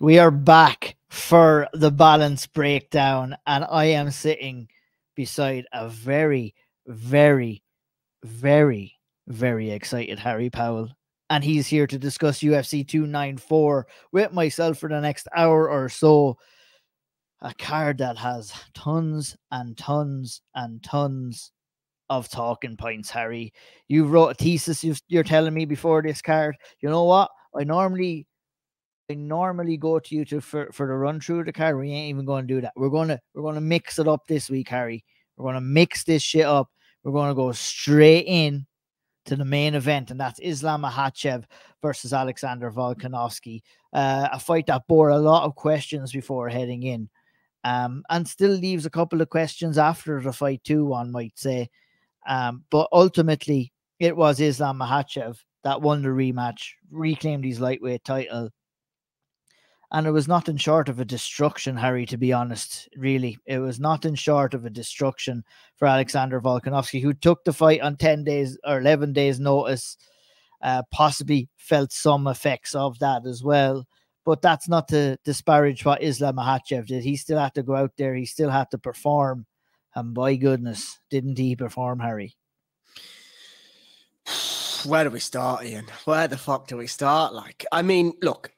We are back for the balance breakdown, and I am sitting beside a very, very, very, very excited Harry Powell, and he's here to discuss UFC 294 with myself for the next hour or so. A card that has tons and tons and tons of talking points, Harry. You wrote a thesis, you're telling me, before this card. You know what? I normally go to you for the run through of the card. We ain't even going to do that. We're gonna mix it up this week, Harry. We're gonna mix this shit up. We're gonna go straight in to the main event, and that's Islam Makhachev versus Alexander Volkanovski. A fight that bore a lot of questions before heading in, and still leaves a couple of questions after the fight too, one might say. But ultimately, it was Islam Makhachev that won the rematch, reclaimed his lightweight title. And it was nothing short of a destruction, Harry, to be honest, really. It was nothing short of a destruction for Alexander Volkanovski, who took the fight on 10 days or 11 days notice, possibly felt some effects of that as well. But that's not to disparage what Islam Makhachev did. He still had to go out there. He still had to perform. And by goodness, didn't he perform, Harry? Where do we start, Ian? Where the fuck do we start? Like, I mean, look...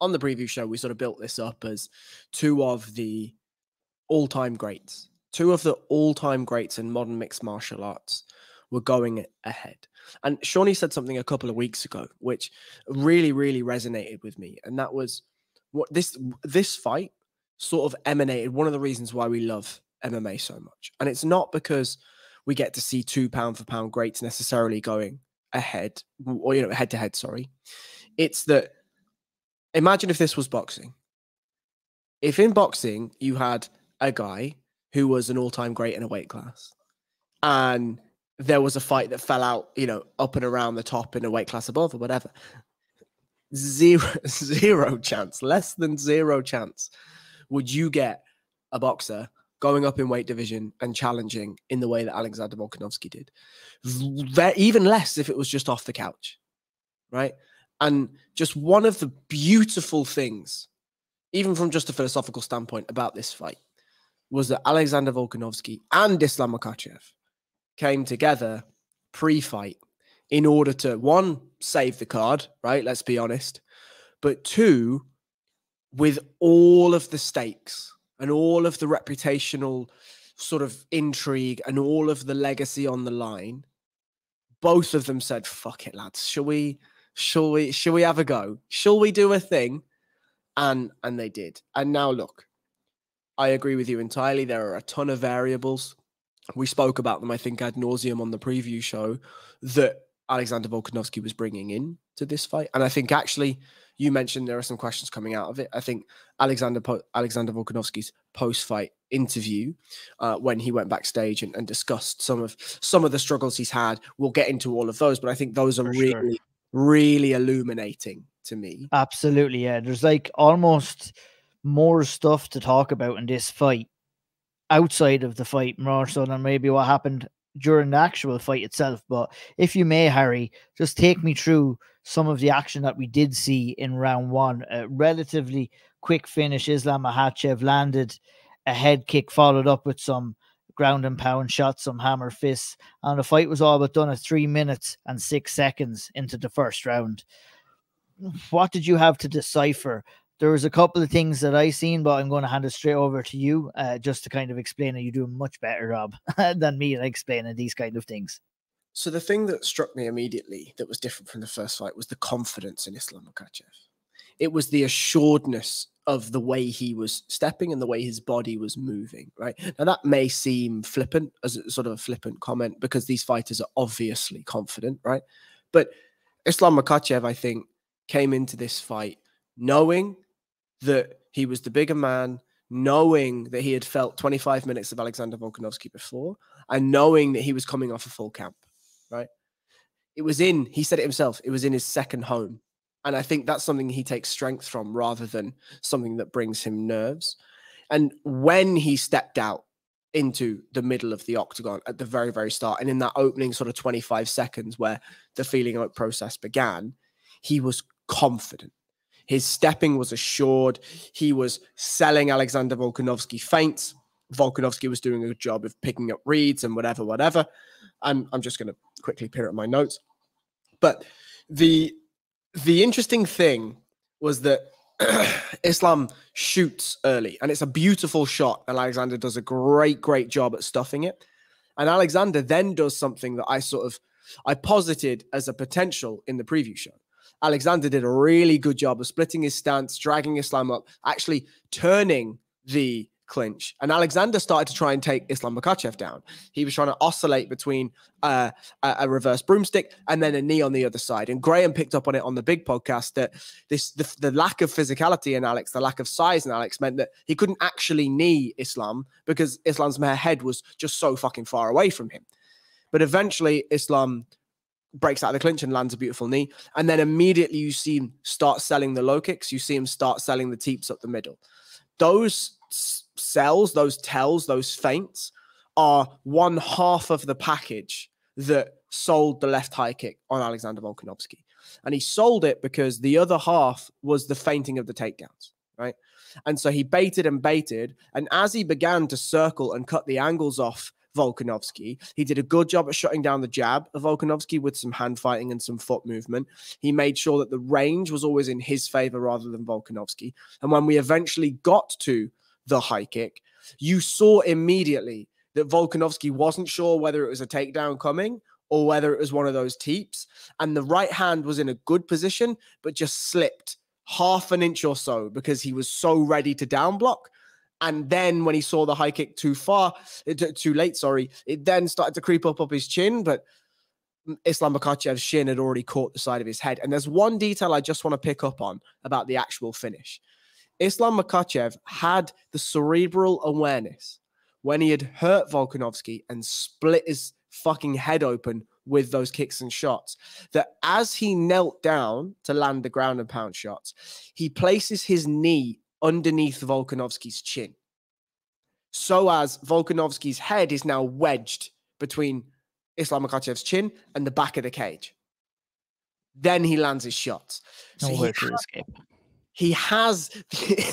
On the preview show, we sort of built this up as two of the all-time greats. Two of the all-time greats in modern mixed martial arts were going ahead. And Shawnee said something a couple of weeks ago, which really, really resonated with me. And that was what this fight sort of emanated. One of the reasons why we love MMA so much. And it's not because we get to see two pound-for-pound greats necessarily going ahead, or, head-to-head, sorry. It's that, imagine if this was boxing. If in boxing you had a guy who was an all-time great in a weight class, and there was a fight that fell out, up and around the top in a weight class above or whatever, zero chance, less than zero chance would you get a boxer going up in weight division and challenging in the way that Alexander Volkanovski did. Even less if it was just off the couch, right? And just one of the beautiful things, even from just a philosophical standpoint about this fight, was that Alexander Volkanovski and Islam Makhachev came together pre-fight in order to, one, save the card, right? Let's be honest. But two, with all of the stakes and all of the reputational sort of intrigue and all of the legacy on the line, both of them said, fuck it, lads. Shall we have a go? Shall we do a thing? And they did. And now look, I agree with you entirely. There are a ton of variables. We spoke about them, I think, ad nauseum on the preview show that Alexander Volkanovski was bringing in to this fight. And I think actually you mentioned there are some questions coming out of it. I think Alexander Volkanovski's post-fight interview, when he went backstage and discussed some of the struggles he's had, we'll get into all of those, but I think those are really illuminating to me. Absolutely, yeah. There's like almost more stuff to talk about in this fight outside of the fight, more so than maybe what happened during the actual fight itself. But if you may, Harry, just take me through some of the action that we did see in round one. A relatively quick finish. Islam Makhachev landed a head kick, followed up with some ground and pound shots, some hammer fists, and the fight was all but done at 3 minutes and 6 seconds into the first round. What did you have to decipher? There was a couple of things that I seen, but I'm going to hand it straight over to you, just to kind of explain it. You do a much better job than me at explaining these kind of things. So the thing that struck me immediately that was different from the first fight was the confidence in Islam Makhachev. It was the assuredness of the way he was stepping and the way his body was moving, right? Now that may seem flippant, as a sort of a flippant comment, because these fighters are obviously confident, right? But Islam Makhachev, I think, came into this fight knowing that he was the bigger man, knowing that he had felt 25 minutes of Alexander Volkanovski before, and knowing that he was coming off a full camp, right? He said it himself, it was in his second home. And I think that's something he takes strength from rather than something that brings him nerves. And when he stepped out into the middle of the octagon at the very, very start, and in that opening sort of 25 seconds where the feeling out process began, he was confident. His stepping was assured. He was selling Alexander Volkanovski feints. Volkanovski was doing a good job of picking up reads and whatever. And I'm just going to quickly peer at my notes. But the interesting thing was that Islam shoots early, and it's a beautiful shot, and Alexander does a great job at stuffing it. And Alexander then does something that I posited as a potential in the preview show. Alexander did a really good job of splitting his stance, dragging Islam up, actually turning the clinch. And Alexander started to try and take Islam Makhachev down. He was trying to oscillate between a reverse broomstick and then a knee on the other side. And Graham picked up on it on the big podcast that the lack of physicality in Alex, the lack of size in Alex, meant that he couldn't actually knee Islam because Islam's head was just so fucking far away from him. But eventually Islam breaks out of the clinch and lands a beautiful knee. And then immediately you see him start selling the low kicks. You see him start selling the teeps up the middle. Those sells, those tells, those feints are one half of the package that sold the left high kick on Alexander Volkanovski. And he sold it because the other half was the feinting of the takedowns, right? And so he baited. And as he began to circle and cut the angles off Volkanovski, he did a good job at shutting down the jab of Volkanovski with some hand fighting and some foot movement. He made sure that the range was always in his favor rather than Volkanovski. And when we eventually got to the high kick, you saw immediately that Volkanovski wasn't sure whether it was a takedown coming or whether it was one of those teeps. And the right hand was in a good position, but just slipped half an inch or so because he was so ready to down block. And then when he saw the high kick too late, it then started to creep up his chin, but Islam Makhachev's shin had already caught the side of his head. And there's one detail I just want to pick up on about the actual finish. Islam Makhachev had the cerebral awareness when he had hurt Volkanovski and split his fucking head open with those kicks and shots, that as he knelt down to land the ground and pound shots, he places his knee underneath Volkanovski's chin, so as Volkanovski's head is now wedged between Islam Makhachev's chin and the back of the cage. Then he lands his shots. So he has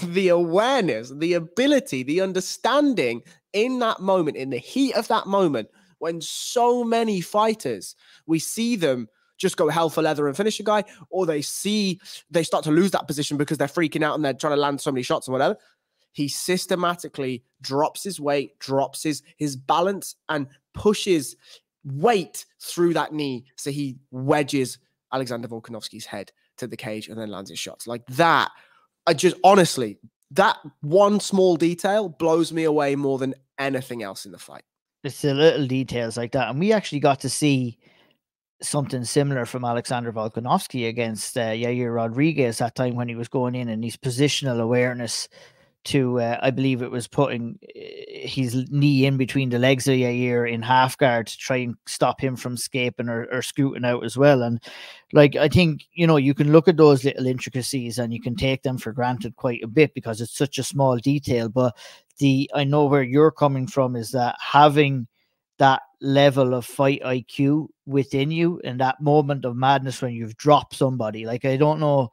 the awareness, the ability, the understanding in that moment, in the heat of that moment, when so many fighters, we see them just go hell for leather and finish a guy, or they start to lose that position because they're freaking out and they're trying to land so many shots and whatever. He systematically drops his weight, drops his balance, and pushes weight through that knee. So he wedges Alexander Volkanovski's head to the cage and then lands his shots. Like that, honestly, that one small detail blows me away more than anything else in the fight. It's the little details like that. And we actually got to see something similar from Alexander Volkanovski against Yair Rodriguez that time when he was going in, and his positional awareness to, I believe it was putting his knee in between the legs of Yair in half guard to try and stop him from escaping or scooting out as well. And like, I think, you can look at those little intricacies and you can take them for granted quite a bit because it's such a small detail. But I know where you're coming from is that having that level of fight IQ within you and that moment of madness when you've dropped somebody. Like, I don't know,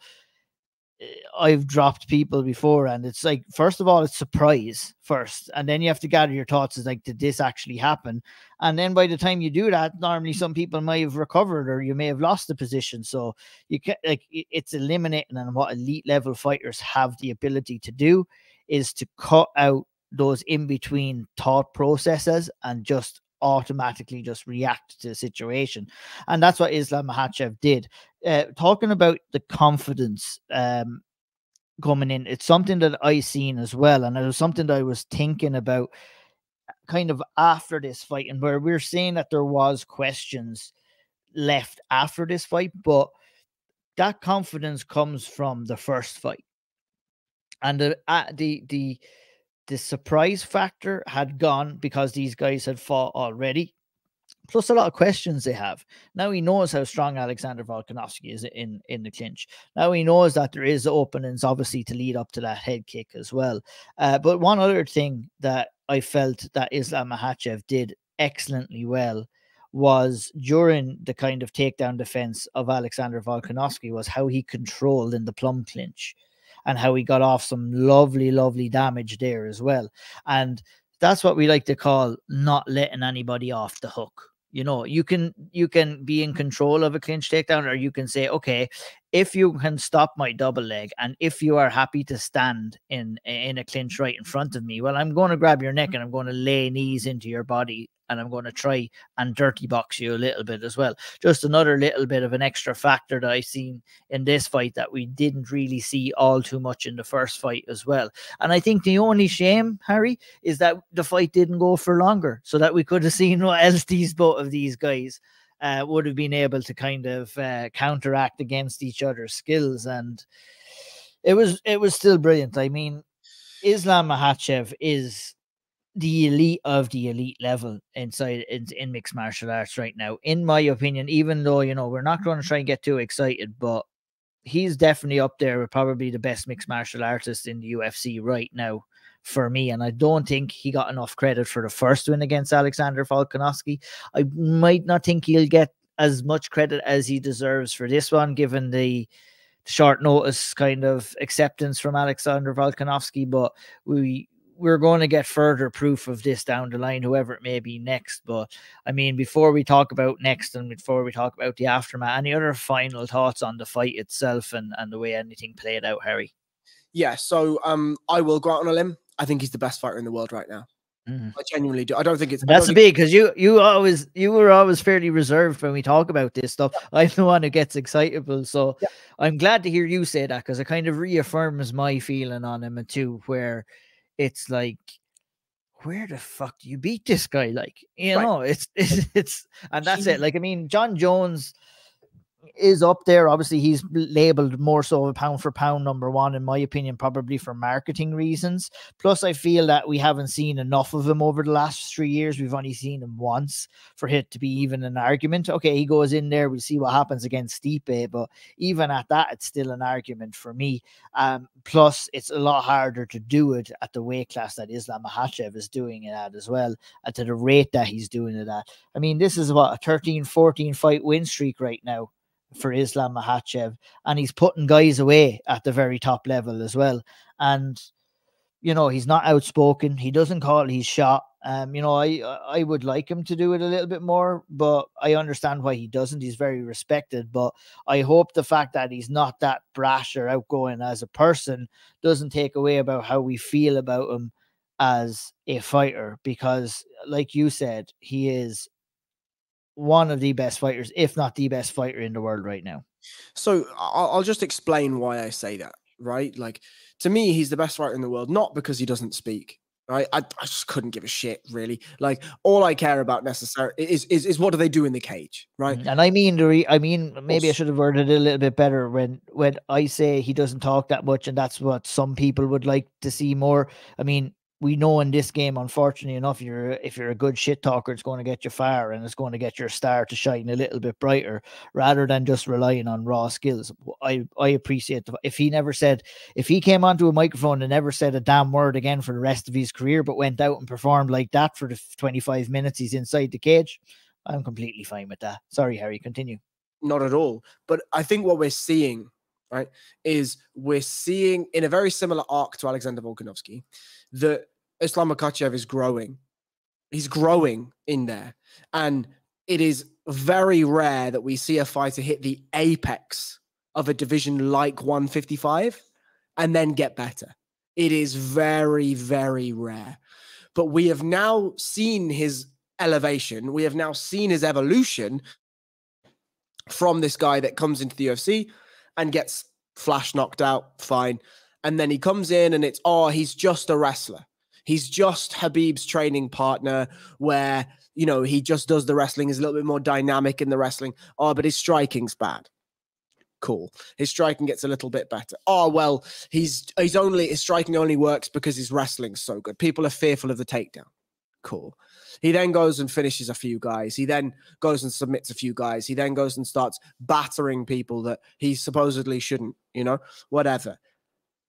I've dropped people before, and it's like, first of all, it's surprise first, and then you have to gather your thoughts. Is like, did this actually happen? And then by the time you do that, normally some people might have recovered, or you may have lost the position. So you can, like, it's eliminating, and what elite level fighters have the ability to do is to cut out those in between thought processes and just automatically just react to the situation. And that's what Islam Makhachev did. Talking about the confidence coming in, it's something that I seen as well, and it was something that I was thinking about kind of after this fight, and where we're saying that there was questions left after this fight, but that confidence comes from the first fight, and the surprise factor had gone because these guys had fought already. Plus a lot of questions they have. Now he knows how strong Alexander Volkanovski is in the clinch. Now he knows that there is openings, obviously, to lead up to that head kick as well. But one other thing that I felt that Islam Makhachev did excellently well was during the kind of takedown defense of Alexander Volkanovski was how he controlled in the plum clinch and how he got off some lovely, lovely damage there as well. And that's what we like to call not letting anybody off the hook. You know, you can be in control of a clinch takedown, or you can say, okay, if you can stop my double leg and if you are happy to stand in a clinch right in front of me, well, I'm going to grab your neck and I'm going to lay knees into your body and I'm going to try and dirty box you a little bit as well. Just another little bit of an extra factor that I've seen in this fight that we didn't really see all too much in the first fight as well. And I think the only shame, Harry, is that the fight didn't go for longer so that we could have seen what else both of these guys would have been able to kind of counteract against each other's skills. And it was still brilliant. I mean, Islam Makhachev is the elite of the elite level inside in mixed martial arts right now, in my opinion, even though, you know, we're not going to try and get too excited, but he's definitely up there with probably the best mixed martial artist in the UFC right now for me. And I don't think he got enough credit for the first win against Alexander Volkanovski. I might not think he'll get as much credit as he deserves for this one, given the short notice kind of acceptance from Alexander Volkanovski, but we're going to get further proof of this down the line, whoever it may be next. But I mean, before we talk about next and before we talk about the aftermath, any other final thoughts on the fight itself and the way anything played out, Harry? Yeah, so I will go out on a limb. I think he's the best fighter in the world right now. I genuinely do. I don't think it's... That's big, because you were always fairly reserved when we talk about this stuff. Yeah. I'm the one who gets excitable, so yeah. I'm glad to hear you say that, because it kind of reaffirms my feeling on him too, where it's like, where the fuck do you beat this guy? Like, you know, it's and that's it. Like, I mean, John Jones is up there. Obviously, he's labeled more so a pound for pound #1, in my opinion, probably for marketing reasons. Plus, I feel that we haven't seen enough of him over the last 3 years. We've only seen him once for it to be even an argument. Okay, he goes in there, we'll see what happens against Stipe, but even at that, it's still an argument for me. Plus, it's a lot harder to do it at the weight class that Islam Makhachev is doing it at as well, at the rate that he's doing it at. I mean, this is what, a 13-14 fight win streak right now for Islam Makhachev, and he's putting guys away at the very top level as well. And, you know, he's not outspoken. He doesn't call his shot. You know, I would like him to do it a little bit more, but I understand why he doesn't. He's very respected, but I hope the fact that he's not that brash or outgoing as a person doesn't take away about how we feel about him as a fighter, because like you said, he is one of the best fighters, if not the best fighter in the world right now. So I'll just explain why I say that, right? Like, to me, he's the best fighter in the world, not because he doesn't speak, right? I just couldn't give a shit, really. Like, all I care about necessarily is what do they do in the cage, right? And I mean, maybe I should have worded it a little bit better when I say he doesn't talk that much, and that's what some people would like to see more. I mean, we know in this game, unfortunately enough, if you're a good shit talker, it's going to get you far, and it's going to get your star to shine a little bit brighter, rather than just relying on raw skills. I appreciate if he came onto a microphone and never said a damn word again for the rest of his career, but went out and performed like that for the 25 minutes he's inside the cage, I'm completely fine with that. Sorry, Harry, continue. Not at all. But I think what we're seeing, right, is we're seeing in a very similar arc to Alexander Volkanovski that Islam Makhachev is growing. He's growing in there. And it is very rare that we see a fighter hit the apex of a division like 155 and then get better. It is very, very rare. But we have now seen his elevation. We have now seen his evolution from this guy that comes into the UFC and gets flash knocked out, fine. And then he comes in and it's, oh, he's just a wrestler. He's just Khabib's training partner where, you know, he just does the wrestling, is a little bit more dynamic in the wrestling. Oh, but his striking's bad. Cool. His striking gets a little bit better. Oh, well, his striking only works because his wrestling's so good. People are fearful of the takedown. Cool. He then goes and finishes a few guys. He then goes and submits a few guys. He then goes and starts battering people that he supposedly shouldn't, you know, whatever.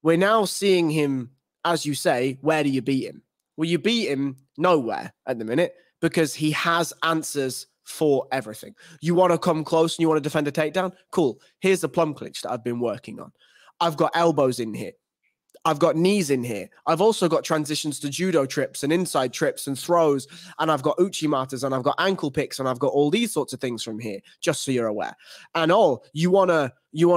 We're now seeing him, as you say, where do you beat him? Well, you beat him nowhere at the minute because he has answers for everything. You want to come close and you want to defend a takedown? Cool. Here's the plum clinch that I've been working on. I've got elbows in here. I've got knees in here. I've also got transitions to judo trips and inside trips and throws. And I've got uchimatas and I've got ankle picks and I've got all these sorts of things from here, just so you're aware. And you wanna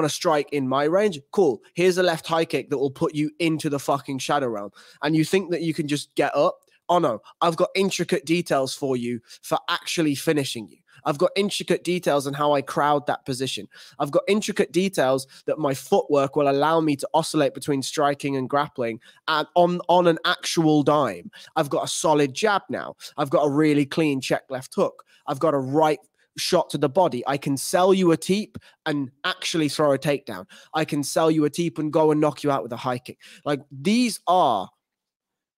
strike in my range? Cool. Here's a left high kick that will put you into the fucking shadow realm. And you think that you can just get up? Oh no, I've got intricate details for you for actually finishing you. I've got intricate details on how I crowd that position. I've got intricate details that my footwork will allow me to oscillate between striking and grappling and on an actual dime. I've got a solid jab now. I've got a really clean check left hook. I've got a right shot to the body. I can sell you a teep and actually throw a takedown. I can sell you a teep and go and knock you out with a high kick. Like, these are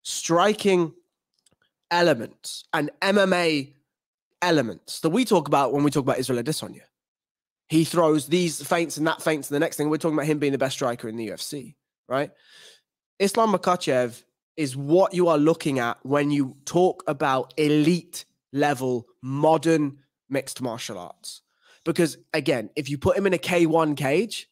striking elements and MMA elements that we talk about when we talk about Israel Adesanya. He throws these feints and that feints and the next thing. We're talking about him being the best striker in the UFC, right? Islam Makhachev is what you are looking at when you talk about elite level modern mixed martial arts. Because again, if you put him in a K1 cage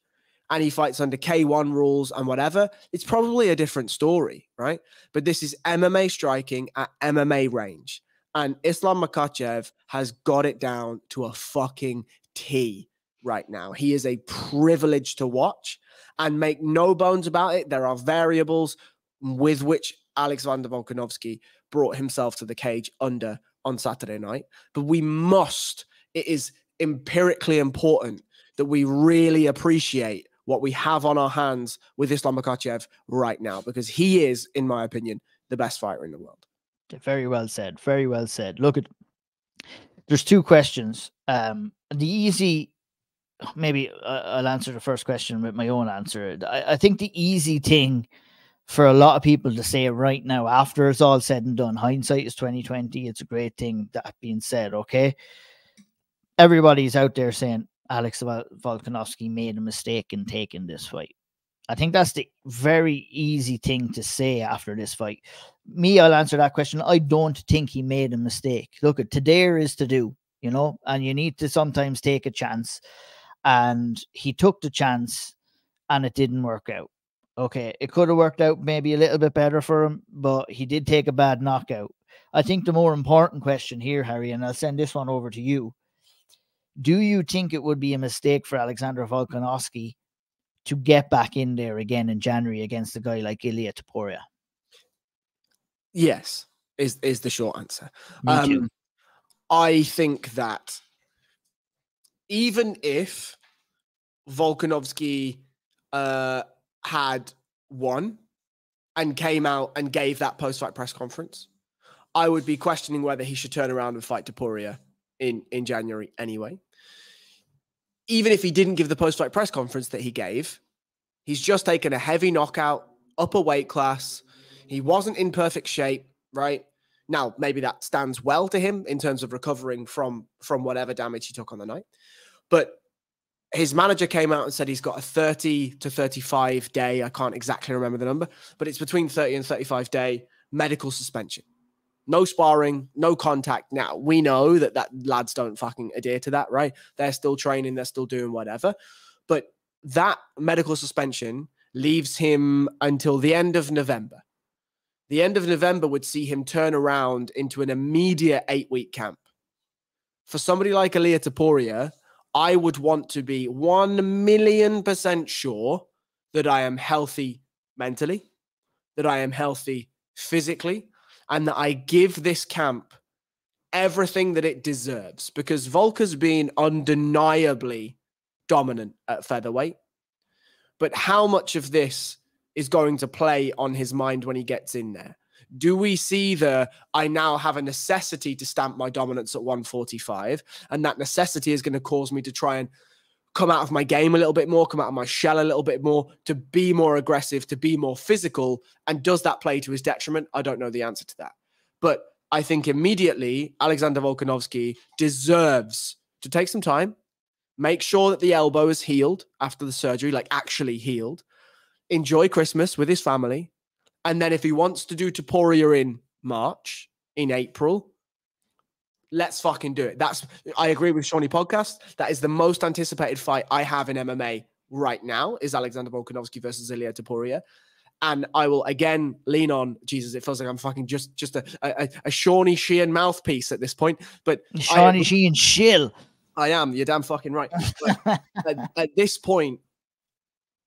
and he fights under K1 rules and whatever, it's probably a different story, right? But this is MMA striking at MMA range. And Islam Makhachev has got it down to a fucking T right now. He is a privilege to watch, and make no bones about it, there are variables with which Alexander Volkanovski brought himself to the cage under on Saturday night. But it is empirically important that we really appreciate what we have on our hands with Islam Makhachev right now, because he is, in my opinion, the best fighter in the world. Very well said. Very well said. Look, there's two questions. The easy, maybe I'll answer the first question with my own answer. I think the easy thing for a lot of people to say right now, after it's all said and done, hindsight is 2020. It's a great thing. That being said, okay, everybody's out there saying Alex Volkanovski made a mistake in taking this fight. I think that's the very easy thing to say after this fight. I'll answer that question. I don't think he made a mistake. Look, to dare is to do, and you need to sometimes take a chance. And he took the chance and it didn't work out. Okay, it could have worked out maybe a little bit better for him, but he did take a bad knockout. I think the more important question here, Harry, and I'll send this one over to you. Do you think it would be a mistake for Alexander Volkanovski to get back in there again in January against a guy like Elliott? Yes, is the short answer. Me too. I think that even if Volkanovski had won and came out and gave that post-fight press conference, I would be questioning whether he should turn around and fight Topuria in January anyway. Even if he didn't give the post-fight press conference that he gave, he's just taken a heavy knockout, up a weight class. He wasn't in perfect shape, right? Now, maybe that stands well to him in terms of recovering from whatever damage he took on the night. But his manager came out and said he's got a 30 to 35 day, I can't exactly remember the number, but it's between 30 and 35 day medical suspension. No sparring, no contact. Now, we know that lads don't fucking adhere to that, right? They're still training, they're still doing whatever. But that medical suspension leaves him until the end of November. The end of November would see him turn around into an immediate 8-week camp. For somebody like Elliott Topuria, I would want to be 1,000,000% sure that I am healthy mentally, that I am healthy physically, and that I give this camp everything that it deserves, because Volka's been undeniably dominant at featherweight. But how much of this is going to play on his mind when he gets in there? Do we see I now have a necessity to stamp my dominance at 145, and that necessity is going to cause me to try and come out of my game a little bit more, come out of my shell a little bit more, to be more aggressive, to be more physical? And does that play to his detriment? I don't know the answer to that. But I think immediately Alexander Volkanovski deserves to take some time, make sure that the elbow is healed after the surgery, like actually healed, enjoy Christmas with his family. And then if he wants to do Topuria in March, in April, let's fucking do it. I agree with Shawnee Podcast. That is the most anticipated fight I have in MMA right now, is Alexander Volkanovski versus Ilia Topuria. And I will again lean on, Jesus, it feels like I'm fucking just a Shawnee Sheehan mouthpiece at this point. But Shawnee Sheehan shill. I am. You're damn fucking right. But at this point,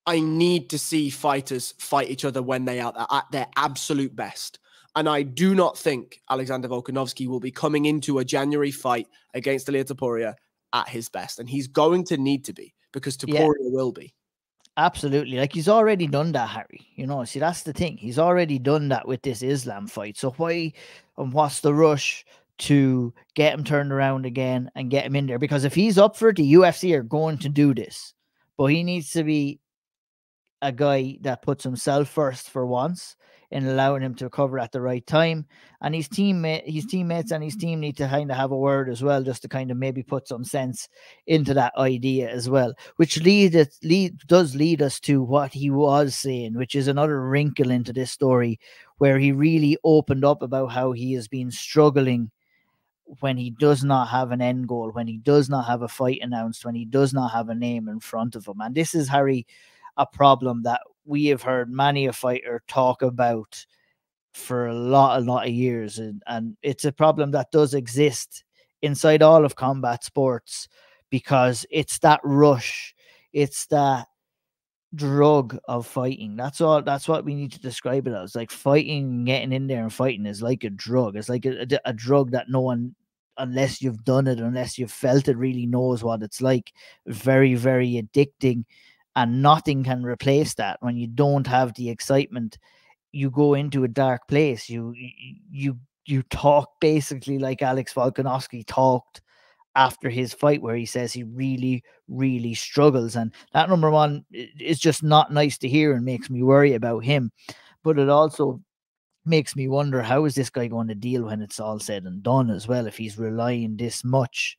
I need to see fighters fight each other when they are at their absolute best. And I do not think Alexander Volkanovski will be coming into a January fight against Ilia Topuria at his best. And he's going to need to be, because Topuria will be. Absolutely. Like, he's already done that, Harry. You know, see, that's the thing. He's already done that with this Islam fight. So why and what's the rush to get him turned around again and get him in there? Because if he's up for it, the UFC are going to do this. But he needs to be a guy that puts himself first for once in allowing him to recover at the right time. And his teammates and his team need to kind of have a word as well, just to kind of maybe put some sense into that idea as well, which does lead us to what he was saying, which is another wrinkle into this story, where he really opened up about how he has been struggling when he does not have an end goal, when he does not have a fight announced, when he does not have a name in front of him. And this is, Harry, a problem that we have heard many a fighter talk about for a lot of years. And it's a problem that does exist inside all of combat sports, because it's that rush. It's that drug of fighting. That's what we need to describe it as. Like, fighting, getting in there and fighting is like a drug. It's like a drug that no one, unless you've done it, unless you've felt it, really knows what it's like. Very, very addicting. And nothing can replace that. When you don't have the excitement, you go into a dark place. You talk basically like Alex Volkanovski talked after his fight, where he says he really, really struggles. And that, number one, is just not nice to hear and makes me worry about him. But it also makes me wonder, how is this guy going to deal when it's all said and done as well, if he's relying this much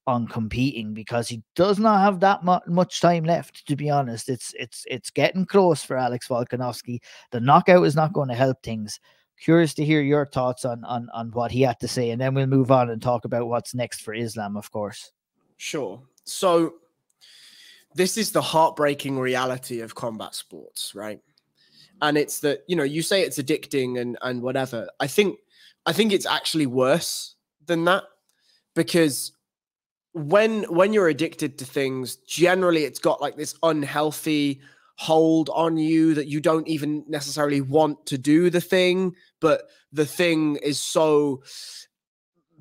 on competing, because he does not have that much time left, to be honest. It's getting close for Alex Volkanovski. The knockout is not going to help things. Curious to hear your thoughts on what he had to say, and then we'll move on and talk about what's next for Islam, of course. Sure. So this is the heartbreaking reality of combat sports, right? And it's that, you say it's addicting and whatever. I think it's actually worse than that, because when you're addicted to things, generally it's got like this unhealthy hold on you that you don't even necessarily want to do the thing, but the thing is so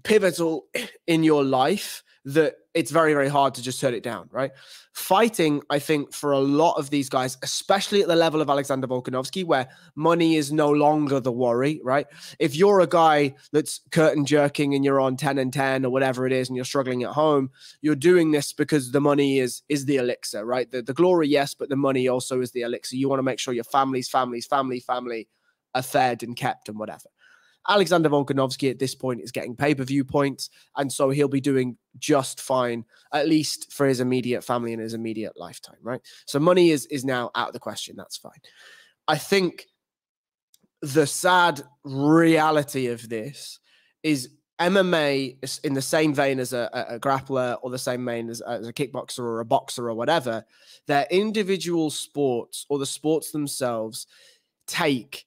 pivotal in your life that it's very, very hard to just turn it down, right? Fighting, I think, for a lot of these guys, especially at the level of Alexander Volkanovski, where money is no longer the worry, right? If you're a guy that's curtain jerking and you're on 10-10 or whatever it is, and you're struggling at home, you're doing this because the money is the elixir, right? The glory, yes, but the money also is the elixir. You want to make sure your family are fed and kept and whatever. Alexander Volkanovski at this point is getting pay-per-view points, and so he'll be doing just fine, at least for his immediate family and his immediate lifetime, right? So money is now out of the question. That's fine. I think the sad reality of this is MMA is in the same vein as a grappler, or the same vein as a kickboxer or a boxer or whatever. Their individual sports, or the sports themselves, take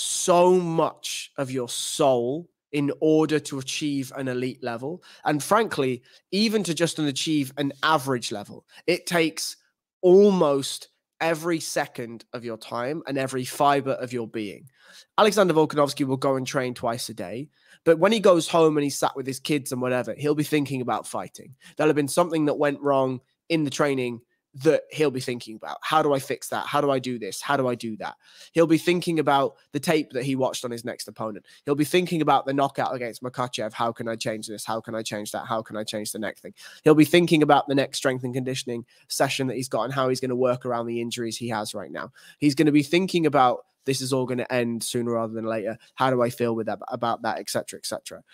so much of your soul in order to achieve an elite level. And frankly, even to just achieve an average level, it takes almost every second of your time and every fiber of your being. Alexander Volkanovski will go and train twice a day, but when he goes home and he's sat with his kids and whatever, he'll be thinking about fighting. There'll have been something that went wrong in the training that he'll be thinking about. How do I fix that? How do I do this? How do I do that? He'll be thinking about the tape that he watched on his next opponent. He'll be thinking about the knockout against Makhachev. How can I change this? How can I change that? How can I change the next thing? He'll be thinking about the next strength and conditioning session that he's got and how he's going to work around the injuries he has right now. He's going to be thinking about, this is all going to end sooner rather than later. How do I feel with that, about that, etc., etc.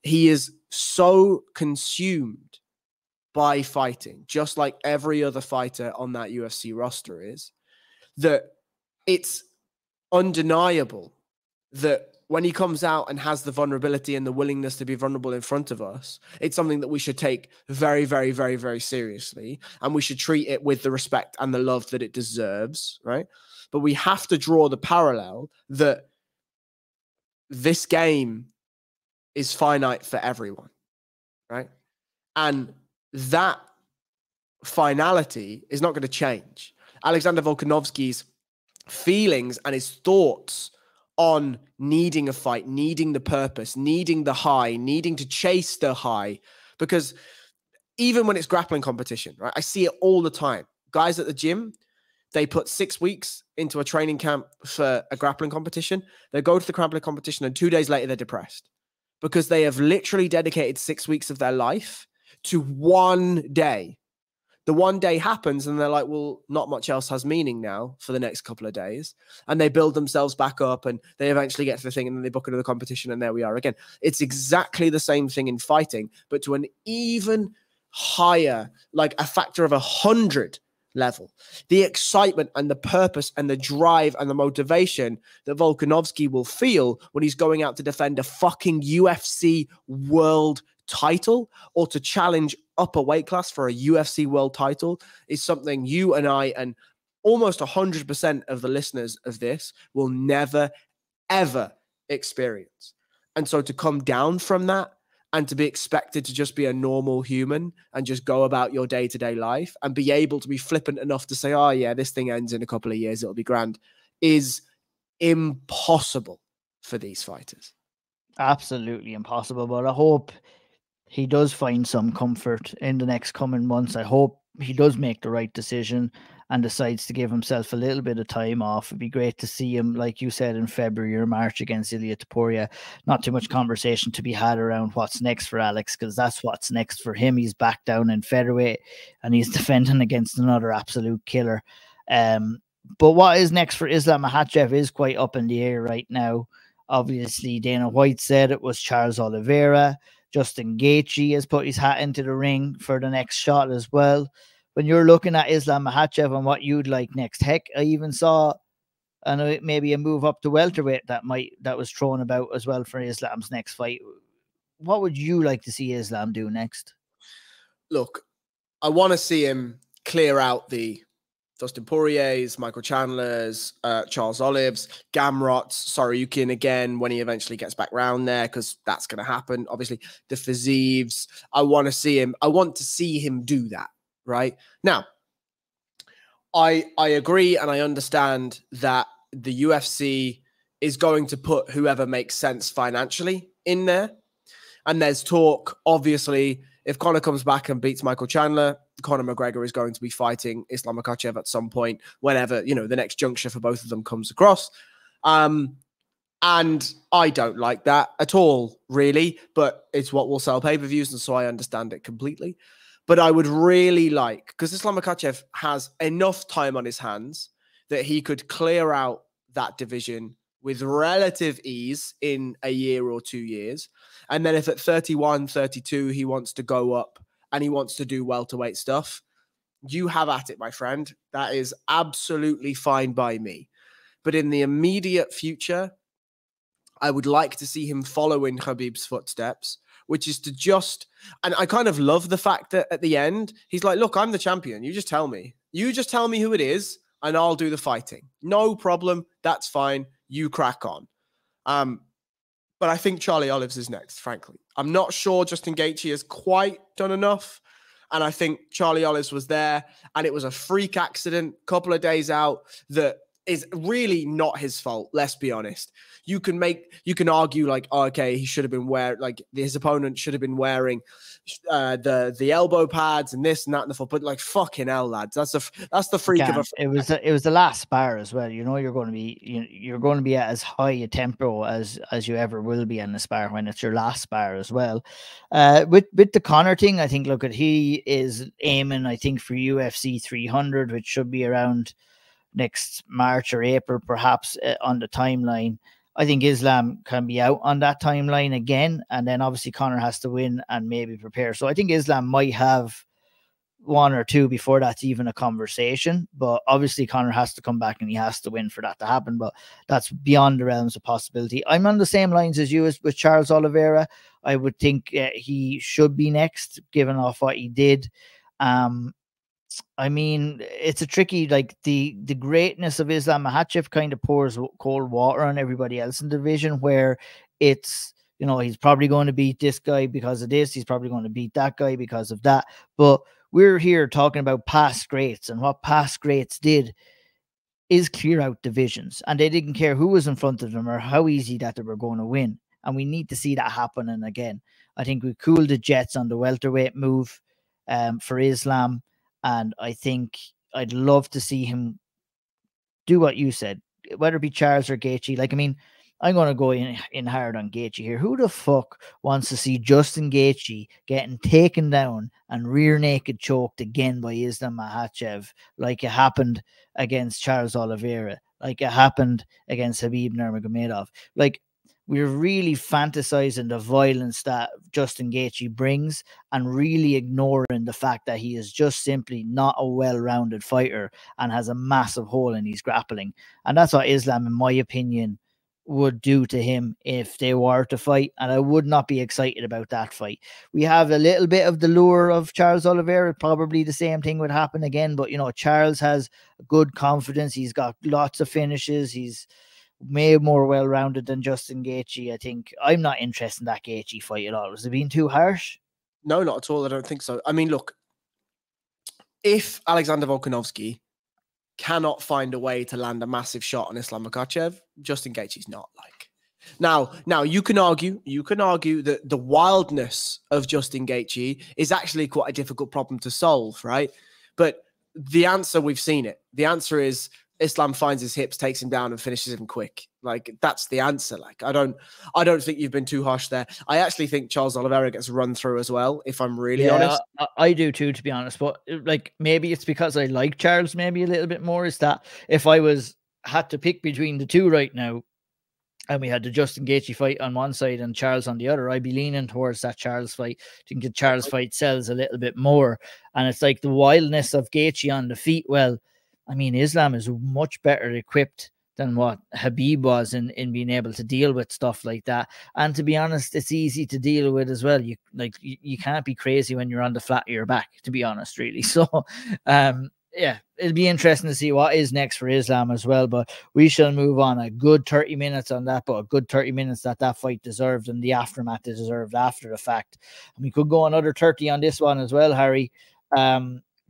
He is so consumed by fighting, just like every other fighter on that UFC roster is, that it's undeniable that when he comes out and has the vulnerability and the willingness to be vulnerable in front of us, it's something that we should take very, very, very, very seriously. And we should treat it with the respect and the love that it deserves, right? But we have to draw the parallel that this game is finite for everyone, right? And that finality is not going to change. Alexander Volkanovski's feelings and his thoughts on needing a fight, needing the purpose, needing the high, needing to chase the high, because even when it's grappling competition, right? I see it all the time. Guys at the gym, they put 6 weeks into a training camp for a grappling competition. They go to the grappling competition and 2 days later they're depressed because they have literally dedicated 6 weeks of their life to one day. The one day happens and they're like, well, not much else has meaning now for the next couple of days. And they build themselves back up and they eventually get to the thing and then they book another competition and there we are again. It's exactly the same thing in fighting, but to an even higher, like a factor of 100 level. The excitement and the purpose and the drive and the motivation that Volkanovski will feel when he's going out to defend a fucking UFC world title or to challenge up a weight class for a UFC world title is something you and I and almost 100% of the listeners of this will never, ever experience. And so to come down from that and to be expected to just be a normal human and just go about your day-to-day life and be able to be flippant enough to say, oh yeah, this thing ends in a couple of years, it'll be grand, is impossible for these fighters. Absolutely impossible. But I hope he does find some comfort in the next coming months. I hope he does make the right decision and decides to give himself a little bit of time off. It'd be great to see him, like you said, in February or March against Elliott. Not too much conversation to be had around what's next for Alex, because that's what's next for him. He's back down in featherweight and he's defending against another absolute killer. But what is next for Islam Makhachev is quite up in the air right now. Obviously, Dana White said it was Charles Oliveira. Justin Gaethje has put his hat into the ring for the next shot as well. When you're looking at Islam Makhachev and what you'd like next, heck, I even saw maybe a move up to welterweight that was thrown about as well for Islam's next fight. What would you like to see Islam do next? Look, I want to see him clear out the Dustin Poiriers, Michael Chandlers, Charles Olives, Gamrots, Saryukin again when he eventually gets back round there, because that's going to happen. Obviously, the Fizieves. I want to see him do that, right? Now, I agree and I understand that the UFC is going to put whoever makes sense financially in there. And there's talk, obviously, if Conor comes back and beats Michael Chandler, Conor McGregor is going to be fighting Islam Makhachev at some point, whenever, the next juncture for both of them comes across. And I don't like that at all, really, but it's what will sell pay-per-views, and so I understand it completely. But I would really like, because Islam Makhachev has enough time on his hands that he could clear out that division with relative ease in a year or 2 years. And then if at 31, 32, he wants to go up and he wants to do welterweight stuff, you have at it, my friend. That is absolutely fine by me. But in the immediate future, I would like to see him follow in Khabib's footsteps, which is to just, and I kind of love the fact that at the end, he's like, look, I'm the champion. You just tell me. You just tell me who it is and I'll do the fighting. No problem. That's fine. You crack on. But I think Charlie Olives is next, frankly. I'm not sure Justin Gaethje has quite done enough. And I think Charlie Olives was there and it was a freak accident, couple of days out, that is really not his fault. Let's be honest. You can argue like, oh, okay, he should have been wearing, like his opponent should have been wearing the elbow pads and this and that and the foot, but like fucking hell, lads, that's the freak of a. It was the last spar as well. You're going to be at as high a tempo as you ever will be in the spar when it's your last spar as well. With the Conor thing, I think he is aiming, I think, for UFC 300, which should be around next March or April, perhaps, on the timeline. I think Islam can be out on that timeline again, and then obviously Conor has to win and maybe prepare. So I think Islam might have one or two before that's even a conversation. But obviously Conor has to come back and he has to win for that to happen. But that's beyond the realms of possibility. I'm on the same lines as you as with Charles Oliveira. I would think he should be next, given off what he did. I mean, it's a tricky, like the greatness of Islam Makhachev kind of pours cold water on everybody else in the division, where it's, you know, he's probably going to beat this guy because of this. He's probably going to beat that guy because of that. But we're here talking about past greats, and what past greats did is clear out divisions, and they didn't care who was in front of them or how easy that they were going to win. And we need to see that happening again. I think we cooled the jets on the welterweight move for Islam. And I think I'd love to see him do what you said, whether it be Charles or Gaethje. Like, I mean, I'm going to go in hard on Gaethje here. Who the fuck wants to see Justin Gaethje getting taken down and rear naked choked again by Islam Makhachev, like it happened against Charles Oliveira, like it happened against Khabib Nurmagomedov? Like, we're really fantasizing the violence that Justin Gaethje brings and really ignoring the fact that he is just simply not a well-rounded fighter and has a massive hole in his grappling. And that's what Islam, in my opinion, would do to him if they were to fight. And I would not be excited about that fight. We have a little bit of the lure of Charles Oliveira. Probably the same thing would happen again. But, you know, Charles has good confidence. He's got lots of finishes. He's way more well-rounded than Justin Gaethje. I think I'm not interested in that Gaethje fight at all. Was it being too harsh? No, not at all. I don't think so. I mean, look, if Alexander Volkanovski cannot find a way to land a massive shot on Islam Makhachev, Justin Gaethje's not. Like, now you can argue that the wildness of Justin Gaethje is actually quite a difficult problem to solve, right? But the answer, we've seen it. The answer is Islam finds his hips, takes him down, and finishes him quick. Like, that's the answer. Like, I don't think you've been too harsh there. I actually think Charles Oliveira gets run through as well, if I'm really honest. I do too, to be honest. But like, maybe it's because I like Charles maybe a little bit more. Is that if I had to pick between the two right now, and we had the Justin Gaethje fight on one side and Charles on the other, I'd be leaning towards that Charles fight. I think the Charles fight sells a little bit more. And it's like the wildness of Gaethje on the feet. Well, I mean, Islam is much better equipped than what Khabib was in being able to deal with stuff like that. And to be honest, it's easy to deal with as well. You can't be crazy when you're on the flat of your back, to be honest, really. So, yeah, it'll be interesting to see what is next for Islam as well. But we shall move on. A good 30 minutes on that, but a good 30 minutes that fight deserved, and the aftermath deserved after the fact. And we could go another 30 on this one as well, Harry.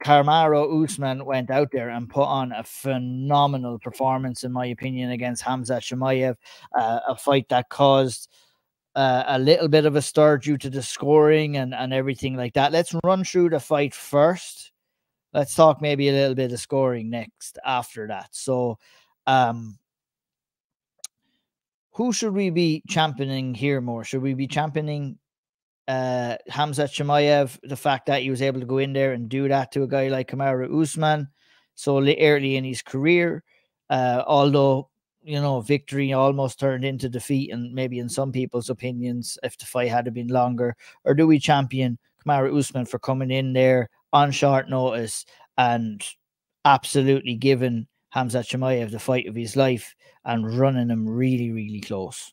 Kamaru Usman went out there and put on a phenomenal performance, in my opinion, against Khamzat Chimaev, a fight that caused a little bit of a stir due to the scoring and everything like that. Let's run through the fight first. Let's talk maybe a little bit of scoring next after that. So, who should we be championing here more? Should we be championing Khamzat Chimaev, the fact that he was able to go in there and do that to a guy like Kamaru Usman so early in his career, although, you know, victory almost turned into defeat, and maybe in some people's opinions if the fight had been longer? Or do we champion Kamaru Usman for coming in there on short notice and absolutely giving Khamzat Chimaev the fight of his life and running him really, really close?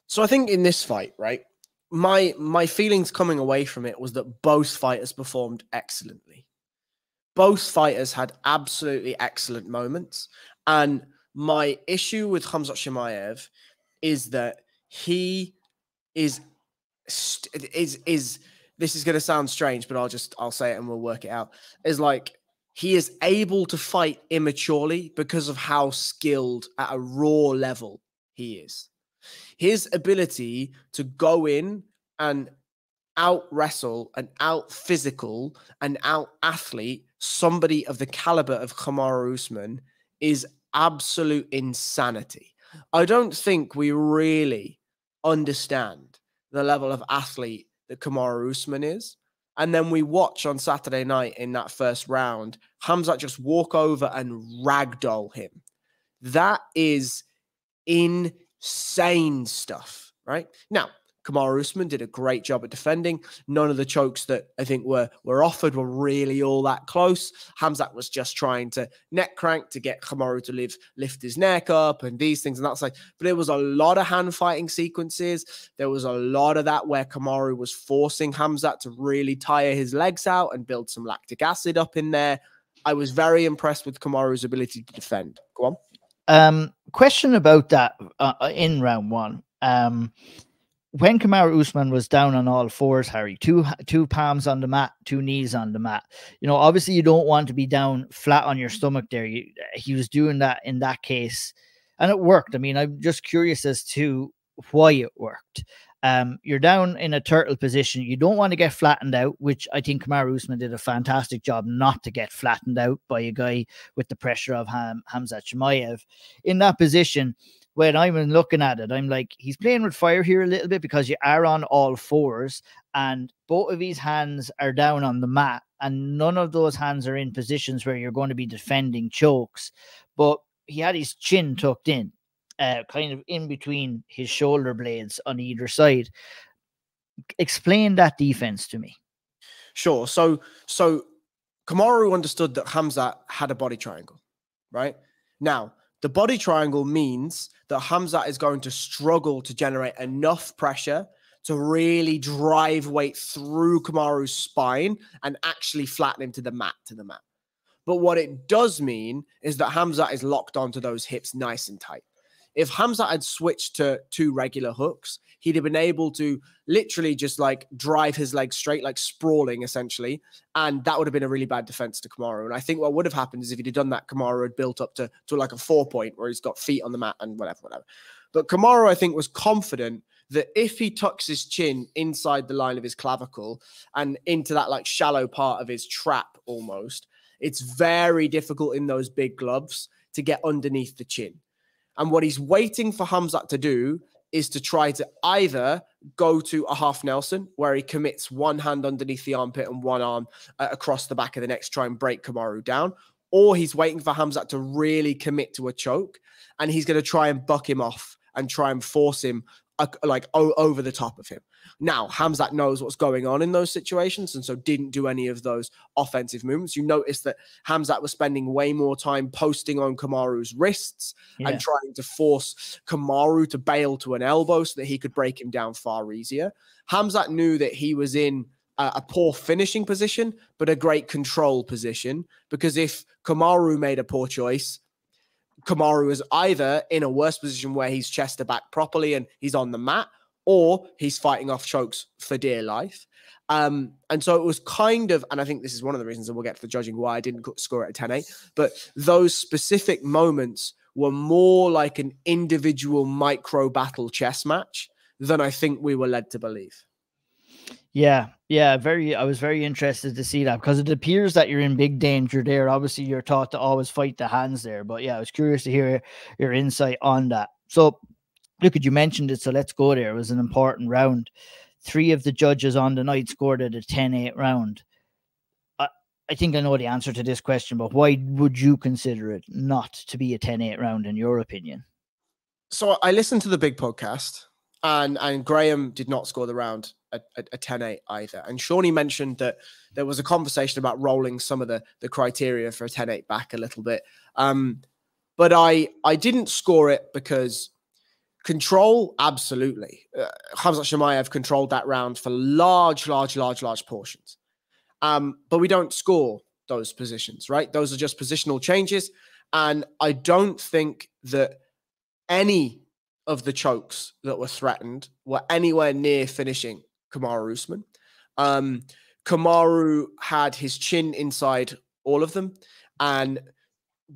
So I think in this fight, right, my feelings coming away from it was that both fighters performed excellently. Both fighters had absolutely excellent moments. And my issue with Khamzat Chimaev is that he is this is going to sound strange, but I'll say it and we'll work it out. Is like, he is able to fight immaturely because of how skilled at a raw level he is. His ability to go in and out wrestle and out physical and out athlete somebody of the caliber of Kamaru Usman is absolute insanity. I don't think we really understand the level of athlete that Kamaru Usman is. And then we watch on Saturday night in that first round, Khamzat just walk over and ragdoll him. That is insane stuff, right? Now, Kamaru Usman did a great job at defending. None of the chokes that I think were offered were really all that close. Khamzat was just trying to neck crank to get Kamaru to lift his neck up and these things and that side. But there was a lot of hand fighting sequences. There was a lot of that where Kamaru was forcing Khamzat to really tire his legs out and build some lactic acid up in there. I was very impressed with Kamaru's ability to defend. Go on. Question about that in round one. When Kamaru Usman was down on all fours, Harry, two palms on the mat, two knees on the mat. You know, obviously you don't want to be down flat on your stomach there. He was doing that in that case, and it worked. I mean, I'm just curious as to why it worked. You're down in a turtle position. You don't want to get flattened out, which I think Kamaru Usman did a fantastic job not to get flattened out by a guy with the pressure of Khamzat Chimaev. In that position, when I'm looking at it, I'm like, he's playing with fire here a little bit because you are on all fours and both of his hands are down on the mat and none of those hands are in positions where you're going to be defending chokes. But he had his chin tucked in, kind of in between his shoulder blades on either side. Explain that defense to me. Sure. So Kamaru understood that Khamzat had a body triangle, right? Now, the body triangle means that Khamzat is going to struggle to generate enough pressure to really drive weight through Kamaru's spine and actually flatten him to the mat. But what it does mean is that Khamzat is locked onto those hips nice and tight. If Khamzat had switched to 2 regular hooks, he'd have been able to literally just like drive his legs straight, like sprawling essentially. And that would have been a really bad defense to Kamaru. And I think what would have happened is if he'd have done that, Kamaru had built up to like a 4-point where he's got feet on the mat and whatever. But Kamaru, I think, was confident that if he tucks his chin inside the line of his clavicle and into that like shallow part of his trap almost, it's very difficult in those big gloves to get underneath the chin. And what he's waiting for Khamzat to do is to try to either go to a half Nelson, where he commits one hand underneath the armpit and one arm across the back of the neck to try and break Kamaru down, or he's waiting for Khamzat to really commit to a choke, and he's going to try and buck him off and try and force him over the top of him. Now, Khamzat knows what's going on in those situations and so didn't do any of those offensive movements. You notice that Khamzat was spending way more time posting on Kamaru's wrists and trying to force Kamaru to bail to an elbow so that he could break him down far easier. Khamzat knew that he was in a poor finishing position, but a great control position, because if Kamaru made a poor choice, Kamaru is either in a worse position where he's chest to back properly and he's on the mat, or he's fighting off chokes for dear life. And so it was kind of, and I think this is one of the reasons, and we'll get to the judging why I didn't score it at 10-8, but those specific moments were more like an individual micro battle chess match than I think we were led to believe. Yeah, I was very interested to see that, because it appears that you're in big danger there. Obviously, you're taught to always fight the hands there, but yeah, I was curious to hear your insight on that. So, look, you mentioned it, so let's go there. It was an important round. 3 of the judges on the night scored it a 10-8 round. I think I know the answer to this question, but why would you consider it not to be a 10-8 round in your opinion? So I listened to the big podcast, and Graham did not score the round a 10-8 either. And Shawnee mentioned that there was a conversation about rolling some of the criteria for a 10-8 back a little bit. But I didn't score it because control, absolutely. Khamzat Chimaev controlled that round for large portions. But we don't score those positions, right? Those are just positional changes. And I don't think that any of the chokes that were threatened were anywhere near finishing Kamaru Usman. Kamaru had his chin inside all of them. And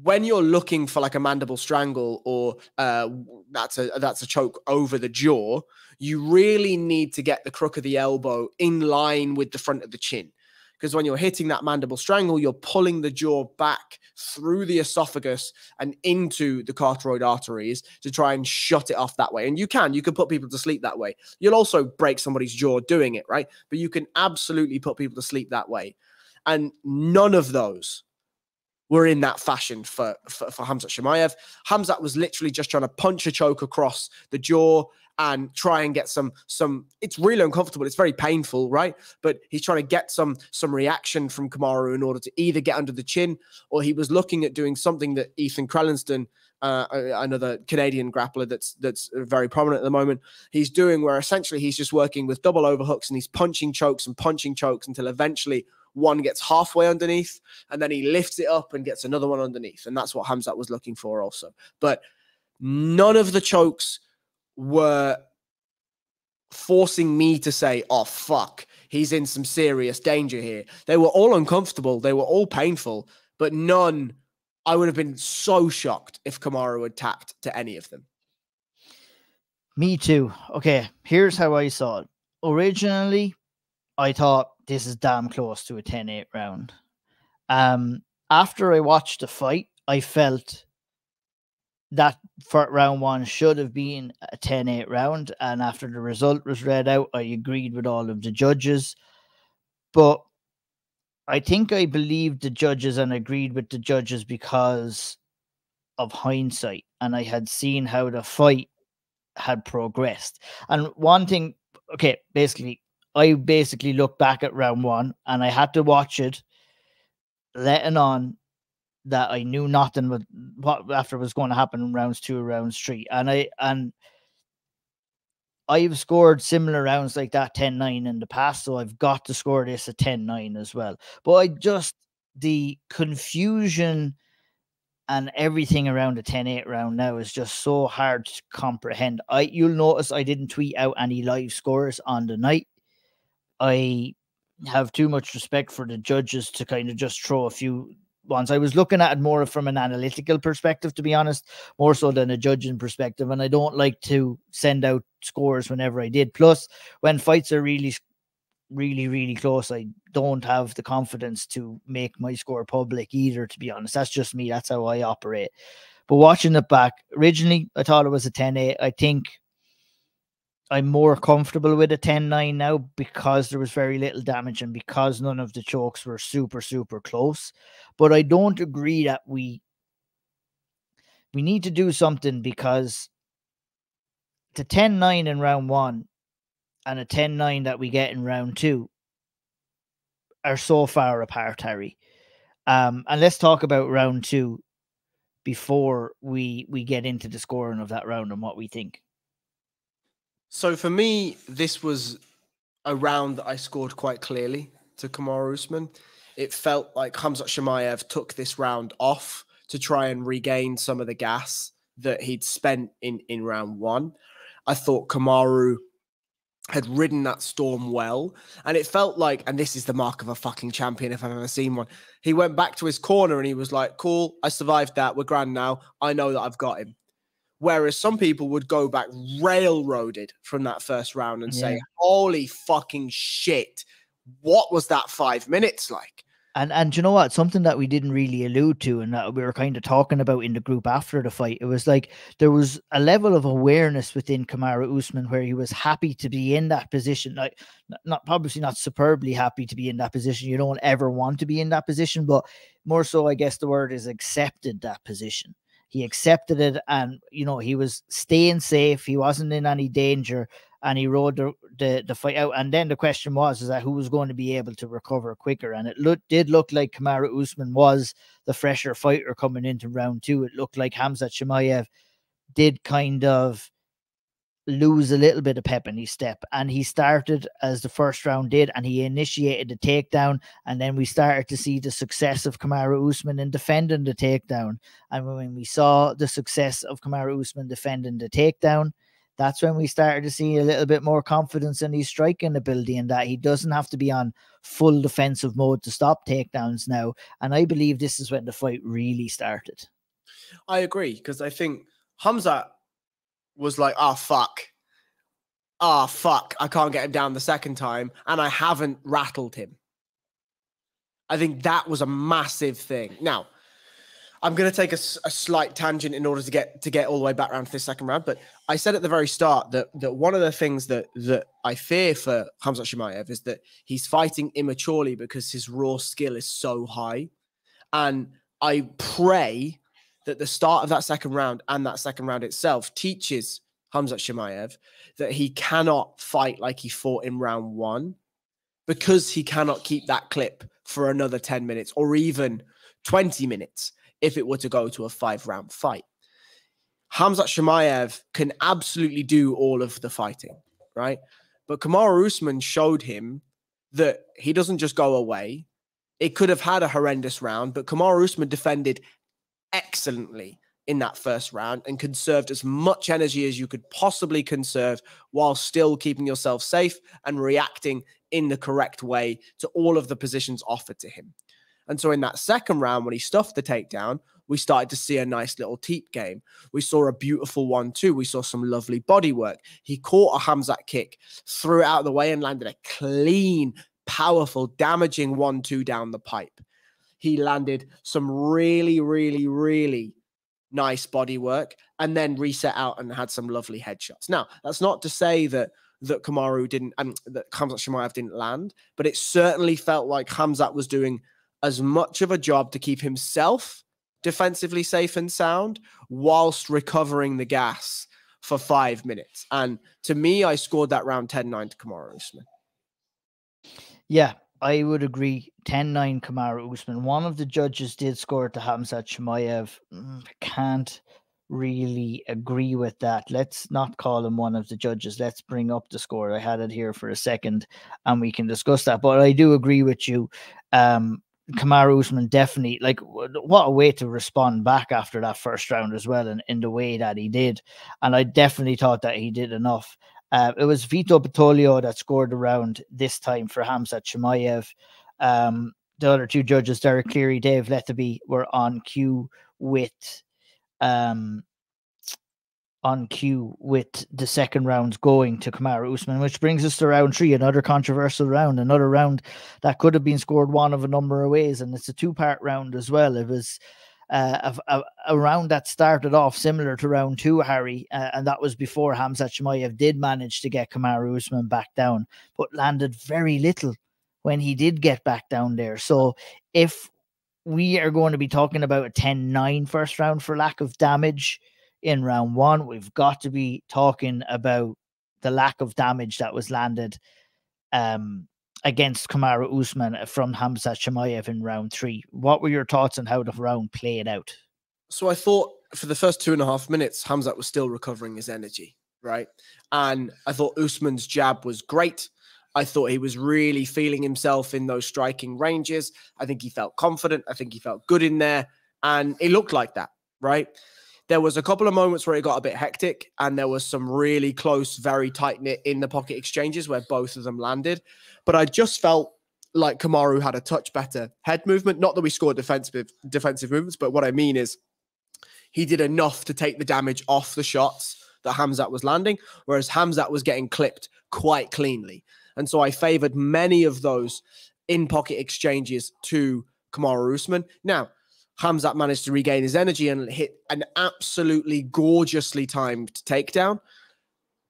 when you're looking for like a mandible strangle or that's a choke over the jaw, you really need to get the crook of the elbow in line with the front of the chin. Because when you're hitting that mandible strangle, you're pulling the jaw back through the esophagus and into the carotid arteries to try and shut it off that way. And you can put people to sleep that way. You'll also break somebody's jaw doing it, right? But you can absolutely put people to sleep that way. And none of those were in that fashion for Khamzat Chimaev. Khamzat was literally just trying to punch a choke across the jaw and try and get some, it's really uncomfortable. It's very painful, right? But he's trying to get some reaction from Kamaru in order to either get under the chin, or he was looking at doing something that Ethan Krellenston, another Canadian grappler that's very prominent at the moment, he's doing, where essentially he's just working with double overhooks and he's punching chokes until eventually one gets halfway underneath and then he lifts it up and gets another one underneath. And that's what Khamzat was looking for also. But none of the chokes were forcing me to say, oh, fuck, he's in some serious danger here. They were all uncomfortable. They were all painful, but none, I would have been so shocked if Kamaru had tapped to any of them. Me too. Okay, here's how I saw it. Originally, I thought this is damn close to a 10-8 round. After I watched the fight, I felt that for round one should have been a 10-8 round. And after the result was read out, I agreed with all of the judges. But I think I believed the judges and agreed with the judges because of hindsight. And I had seen how the fight had progressed. And one thing, okay, I basically looked back at round one and I had to watch it letting on that I knew nothing with what after was going to happen in rounds 2 or rounds 3. And I've scored similar rounds like that 10-9 in the past, so I've got to score this a 10-9 as well. But the confusion and everything around the 10-8 round now is just so hard to comprehend. You'll notice I didn't tweet out any live scores on the night. I have too much respect for the judges to kind of just throw a few ones. I was looking at it more from an analytical perspective, to be honest, more so than a judging perspective. And I don't like to send out scores whenever I did. Plus, when fights are really, really, really close, I don't have the confidence to make my score public either, to be honest. That's just me. That's how I operate. But watching it back, originally, I thought it was a 10-8. I think I'm more comfortable with a 10-9 now because there was very little damage and because none of the chokes were super, super close. But I don't agree that we need to do something, because the 10-9 in round 1 and a 10-9 that we get in round 2 are so far apart, Harry. And let's talk about round 2 before we get into the scoring of that round and what we think. So for me, this was a round that I scored quite clearly to Kamaru Usman. It felt like Khamzat Chimaev took this round off to try and regain some of the gas that he'd spent in round 1. I thought Kamaru had ridden that storm well, and it felt like, and this is the mark of a fucking champion if I've ever seen one, he went back to his corner and he was like, cool, I survived that, we're grand now, I know that I've got him. Whereas some people would go back railroaded from that first round and say, holy fucking shit, what was that 5 minutes like? And you know what? Something that we didn't really allude to and that we were kind of talking about in the group after the fight, it was like there was a level of awareness within Kamaru Usman where he was happy to be in that position. Like, obviously not superbly happy to be in that position. You don't ever want to be in that position, but more so, I guess the word is accepted that position. He accepted it, and he was staying safe. He wasn't in any danger, and he rode the fight out. And then the question was, is that who was going to be able to recover quicker? And it did look like Kamaru Usman was the fresher fighter coming into round 2. It looked like Khamzat Chimaev did kind of lose a little bit of pep in his step, and he started as the first round did, and he initiated the takedown, and then we started to see the success of Kamaru Usman in defending the takedown. And when we saw the success of Kamaru Usman defending the takedown, that's when we started to see a little bit more confidence in his striking ability, and that he doesn't have to be on full defensive mode to stop takedowns now. And I believe this is when the fight really started. I agree, because I think Khamzat was like, oh, fuck, I can't get him down the second time, and I haven't rattled him. I think that was a massive thing. Now, I'm going to take a slight tangent in order to get all the way back around to this second round, but I said at the very start that one of the things that I fear for Khamzat Chimaev is that he's fighting immaturely because his raw skill is so high. And I pray that the start of that second round and that second round itself teaches Khamzat Chimaev that he cannot fight like he fought in round one, because he cannot keep that clip for another 10 minutes or even 20 minutes if it were to go to a 5-round fight. Khamzat Chimaev can absolutely do all of the fighting, right? But Kamaru Usman showed him that he doesn't just go away. It could have had a horrendous round, but Kamaru Usman defended excellently in that first round and conserved as much energy as you could possibly conserve while still keeping yourself safe and reacting in the correct way to all of the positions offered to him. And so in that second round, when he stuffed the takedown, we started to see a nice little teep game. We saw a beautiful 1-2. We saw some lovely body work. He caught a Khamzat kick, threw it out of the way and landed a clean, powerful, damaging 1-2 down the pipe. He landed some really, really, really nice body work and then reset out and had some lovely headshots. Now, that's not to say that Kamaru didn't, and that Khamzat Chimaev didn't land, but it certainly felt like Khamzat was doing as much of a job to keep himself defensively safe and sound whilst recovering the gas for 5 minutes. And to me, I scored that round 10-9 to Kamaru Usman. Yeah, I would agree. 10-9 Kamaru Usman. One of the judges did score to Khamzat Chimaev. Can't really agree with that. Let's not call him one of the judges. Let's bring up the score. I had it here for a second and we can discuss that. But I do agree with you. Kamaru Usman definitely, like, what a way to respond back after that first round as well, and in the way that he did. And I definitely thought that he did enough. It was Vito Pettolio that scored the round this time for Khamzat Chimaev. The other two judges, Derek Cleary, Dave Lethaby, were on cue with the second rounds going to Kamaru Usman, which brings us to round 3, another controversial round, another round that could have been scored one of a number of ways, and it's a 2-part round as well. It was a round that started off similar to round 2, Harry, and that was before Khamzat Chimaev did manage to get Kamaru Usman back down, but landed very little when he did get back down there. So if we are going to be talking about a 10-9 first round for lack of damage in round 1, we've got to be talking about the lack of damage that was landed against Kamaru Usman from Khamzat Chimaev in round 3. What were your thoughts on how the round played out? So I thought for the first 2.5 minutes, Khamzat was still recovering his energy, right? And I thought Usman's jab was great. I thought he was really feeling himself in those striking ranges. I think he felt confident. I think he felt good in there. And it looked like that, right? There was a couple of moments where it got a bit hectic and there was some really close, very tight-knit in-the-pocket exchanges where both of them landed. But I just felt like Kamaru had a touch better head movement. Not that we scored defensive movements, but what I mean is he did enough to take the damage off the shots that Khamzat was landing, whereas Khamzat was getting clipped quite cleanly. And so I favored many of those in-pocket exchanges to Kamaru Usman. Now, Khamzat managed to regain his energy and hit an absolutely gorgeously timed takedown,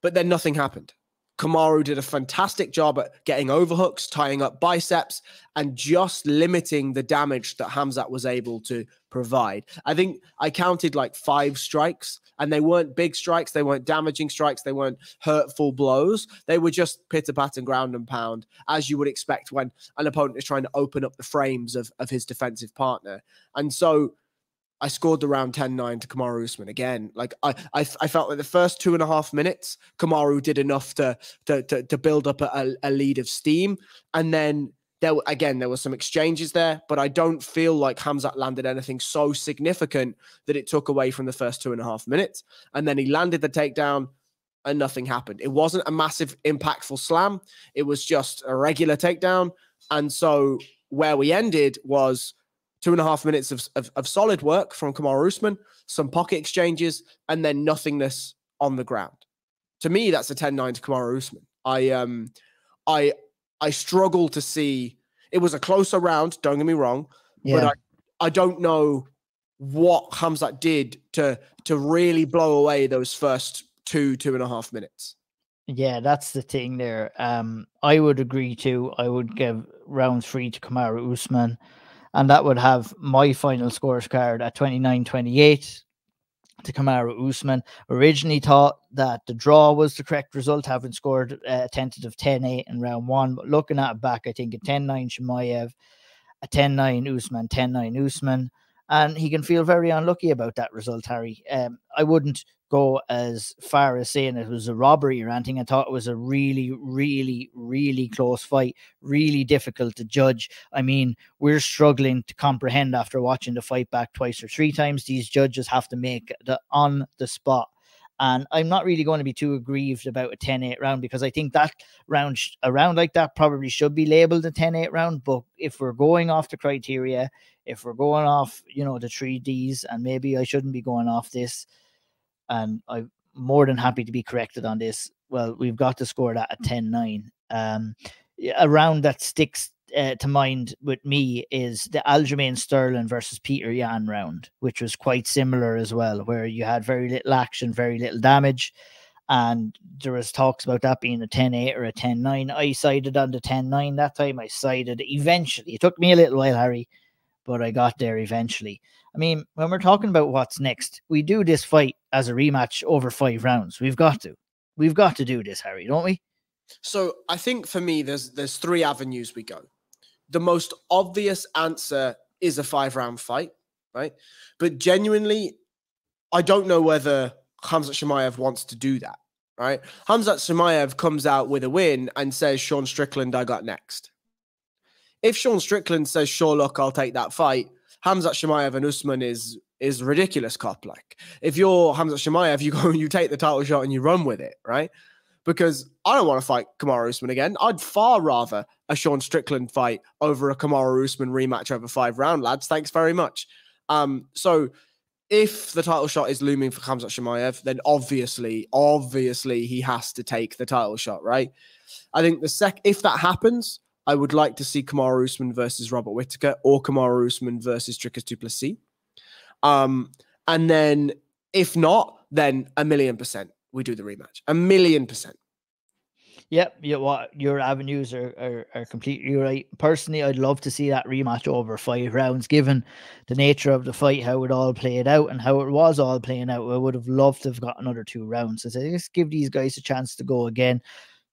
but then nothing happened. Kamaru did a fantastic job at getting overhooks, tying up biceps, and just limiting the damage that Khamzat was able to provide. I think I counted like 5 strikes, and they weren't big strikes. They weren't damaging strikes. They weren't hurtful blows. They were just pitter-pat and ground and pound, as you would expect when an opponent is trying to open up the frames of his defensive partner. And so I scored the round 10-9 to Kamaru Usman. Again, like I felt like the first 2.5 minutes, Kamaru did enough to build up a lead of steam. And then there were some exchanges there, but I don't feel like Khamzat landed anything so significant that it took away from the first 2.5 minutes. And then he landed the takedown and nothing happened. It wasn't a massive impactful slam. It was just a regular takedown. And so where we ended was 2.5 minutes of solid work from Kamaru Usman, some pocket exchanges, and then nothingness on the ground. To me, that's a 10-9 to Kamaru Usman. I struggle to see. It was a closer round, don't get me wrong, but I don't know what Khamzat did to really blow away those first 2.5 minutes. Yeah, that's the thing there. I would agree too. I would give round 3 to Kamaru Usman. And that would have my final scorecard at 29-28 to Kamaru Usman. Originally thought that the draw was the correct result, having scored a tentative 10-8 in round 1. But looking at it back, I think a 10-9 Chimaev, a 10-9 Usman, 10-9 Usman. And he can feel very unlucky about that result, Harry. I wouldn't go as far as saying it was a robbery or anything. I thought it was a really, really, really close fight, really difficult to judge. I mean, we're struggling to comprehend after watching the fight back twice or three times. These judges have to make the on the spot. And I'm not really going to be too aggrieved about a 10-8 round, because I think that round, a round like that probably should be labeled a 10-8 round. But if we're going off the criteria, if we're going off, you know, the 3Ds, and maybe I shouldn't be going off this, and I'm more than happy to be corrected on this, well, we've got to score that at 10-9. A round that sticks to mind with me is the Aljamain Sterling versus Peter Yan round, which was quite similar as well, where you had very little action, very little damage, and there was talks about that being a 10-8 or a 10-9. I sided on the 10-9 that time. I sided eventually. It took me a little while, Harry, but I got there eventually. I mean, when we're talking about what's next, we do this fight as a rematch over 5 rounds. We've got to do this, Harry, don't we? So I think for me, there's 3 avenues we go. The most obvious answer is a 5-round fight, right? But genuinely, I don't know whether Khamzat Chimaev wants to do that, right? Khamzat Chimaev comes out with a win and says, Sean Strickland, I got next. If Sean Strickland says, sure, look, I'll take that fight, Khamzat Chimaev and Usman is ridiculous cop. Like, if you're Khamzat Chimaev, you go and you take the title shot and you run with it, right? Because I don't want to fight Kamaru Usman again. I'd far rather a Sean Strickland fight over a Kamaru Usman rematch over 5 round, lads. Thanks very much. So if the title shot is looming for Khamzat Chimaev, then obviously he has to take the title shot, right? I think if that happens, I would like to see Kamaru Usman versus Robert Whittaker, or Kamaru Usman versus Dricus du Plessis. And then if not, then 1,000,000% we do the rematch. 1,000,000%. Yep, your avenues are completely right. Personally, I'd love to see that rematch over 5 rounds, given the nature of the fight, how it all played out and how it was all playing out. I would have loved to have got another 2 rounds. So just give these guys a chance to go again.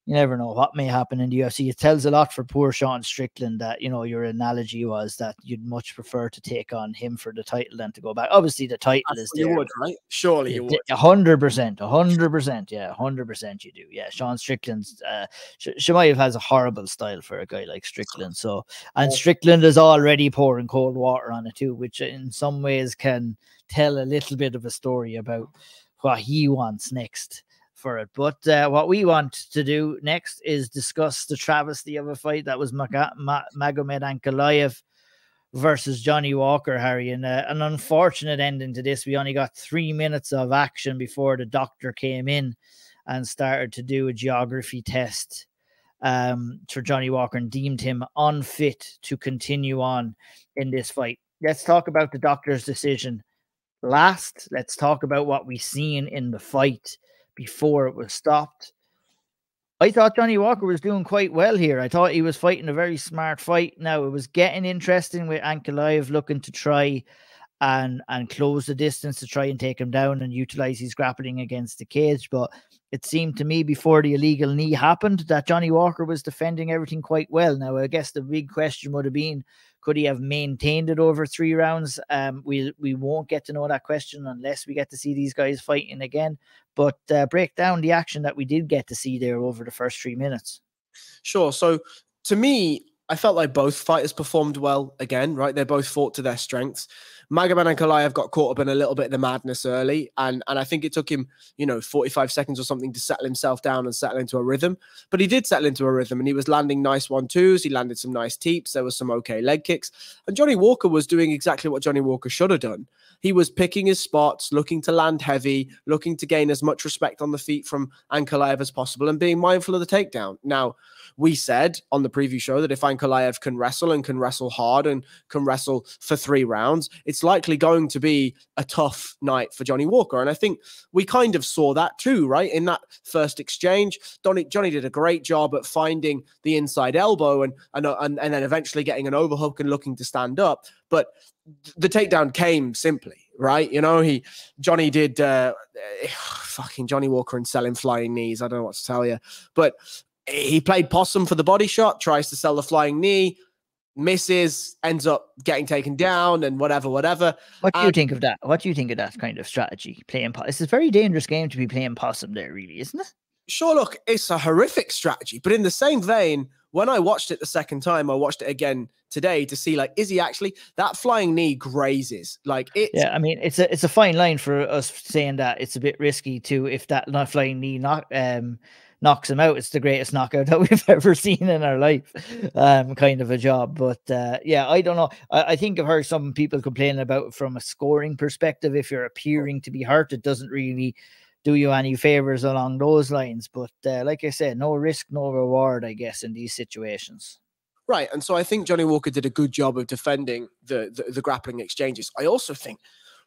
You never know what may happen in the UFC. It tells a lot for poor Sean Strickland that, you know, your analogy was that you'd much prefer to take on him for the title than to go back. Obviously, the title is there. You would, right? Surely you would. 100%. Yeah, 100% you do. Yeah, Sean Strickland's Chimaev has a horrible style for a guy like Strickland. So, and Strickland is already pouring cold water on it too, which in some ways can tell a little bit of a story about what he wants next for it. But what we want to do next is discuss the travesty of a fight that was Magomed Ankalaev versus Johnny Walker, Harry, and an unfortunate ending to this. We only got 3 minutes of action before the doctor came in and started to do a geography test for Johnny Walker and deemed him unfit to continue on in this fight. Let's talk about the doctor's decision last. Let's talk about what we seen in the fight before it was stopped. I thought Johnny Walker was doing quite well here. I thought he was fighting a very smart fight. Now, it was getting interesting with Ankalaev looking to try and close the distance to try and take him down and utilize his grappling against the cage. But it seemed to me before the illegal knee happened that Johnny Walker was defending everything quite well. Now, I guess the big question would have been, could he have maintained it over 3 rounds? We won't get to know that question unless we get to see these guys fighting again. But break down the action that we did get to see there over the first 3 minutes. Sure. So to me, I felt like both fighters performed well again, right? They both fought to their strengths. Magomed Ankalaev got caught up in a little bit of the madness early, and I think it took him, 45 seconds or something to settle himself down and settle into a rhythm. But he did settle into a rhythm, and he was landing nice 1-2s. He landed some nice teeps. There was some okay leg kicks. And Johnny Walker was doing exactly what Johnny Walker should have done. He was picking his spots, looking to land heavy, looking to gain as much respect on the feet from Ankalaev as possible, and being mindful of the takedown. Now, we said on the preview show that if Ankalaev can wrestle and can wrestle hard and can wrestle for 3 rounds, it's likely going to be a tough night for Johnny Walker. And I think we kind of saw that too, right? In that first exchange, Johnny did a great job at finding the inside elbow and then eventually getting an overhook and looking to stand up. But the takedown came simply, right? You know, Johnny did fucking Johnny Walker and selling flying knees. I don't know what to tell you, but he played possum for the body shot, tries to sell the flying knee, misses, ends up getting taken down and whatever. What do you think of that? What do you think of that kind of strategy? It's a very dangerous game to be playing possum there, really, isn't it? Sure, look, it's a horrific strategy, but in the same vein, when I watched it the second time, I watched it again today to see, like, is he actually, that flying knee grazes, like it. Yeah, I mean, it's a fine line for us saying that it's a bit risky to, if that flying knee knocks him out, it's the greatest knockout that we've ever seen in our life, kind of a job. But yeah, I don't know. I think I've heard some people complaining about it from a scoring perspective. If you're appearing to be hurt, it doesn't really do you any favors along those lines. But like I said, no risk, no reward, I guess, in these situations. Right. And so I think Johnny Walker did a good job of defending the grappling exchanges. I also think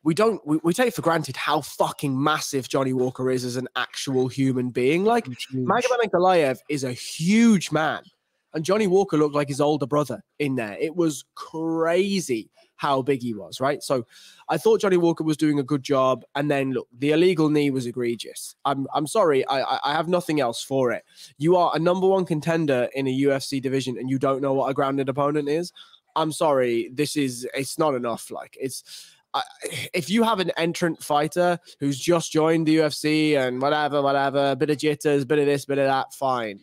we take for granted how fucking massive Johnny Walker is as an actual human being. Like, Magomed Ankalaev is a huge man, and Johnny Walker looked like his older brother in there. It was crazy how big he was, right? So I thought Johnny Walker was doing a good job. And then look, the illegal knee was egregious. I'm sorry. I have nothing else for it. You are a #1 contender in a UFC division and you don't know what a grounded opponent is. I'm sorry. It's not enough. Like, if you have an entrant fighter who's just joined the UFC and whatever, a bit of jitters, bit of this, bit of that, fine.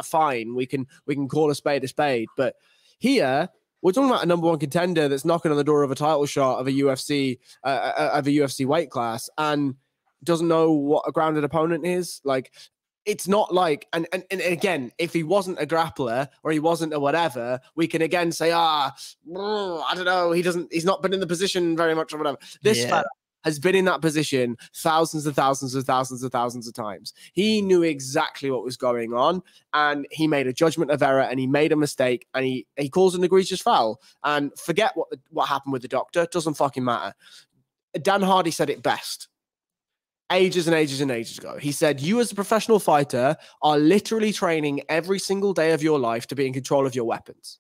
Fine. We can call a spade a spade. But here, we're talking about a #1 contender that's knocking on the door of a title shot of a UFC weight class and doesn't know what a grounded opponent is. Like, it's not like, and again, if he wasn't a grappler or he wasn't a whatever, we can again say, I don't know, he's not been in the position very much or whatever. This fella has been in that position thousands and thousands and thousands and thousands of times. He knew exactly what was going on, and he made a judgment of error, and he made a mistake, and he calls an egregious foul. And forget what happened with the doctor. It doesn't fucking matter. Dan Hardy said it best ages and ages and ages ago. He said, you as a professional fighter are literally training every single day of your life to be in control of your weapons.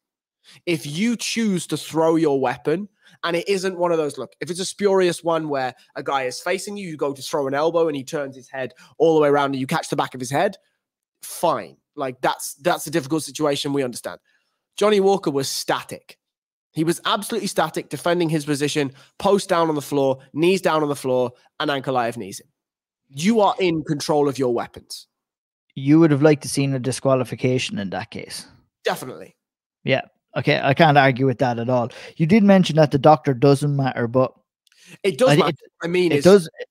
If you choose to throw your weapon, and it isn't one of those, look, if it's a spurious one where a guy is facing you, you go to throw an elbow and he turns his head all the way around and you catch the back of his head, fine. Like, that's a difficult situation, we understand. Johnny Walker was static. He was absolutely static, defending his position, post down on the floor, knees down on the floor, and Ankalaev knees him. You are in control of your weapons. You would have liked to seen a disqualification in that case. Definitely. Yeah. Okay, I can't argue with that at all. You did mention that the doctor doesn't matter, but it does matter.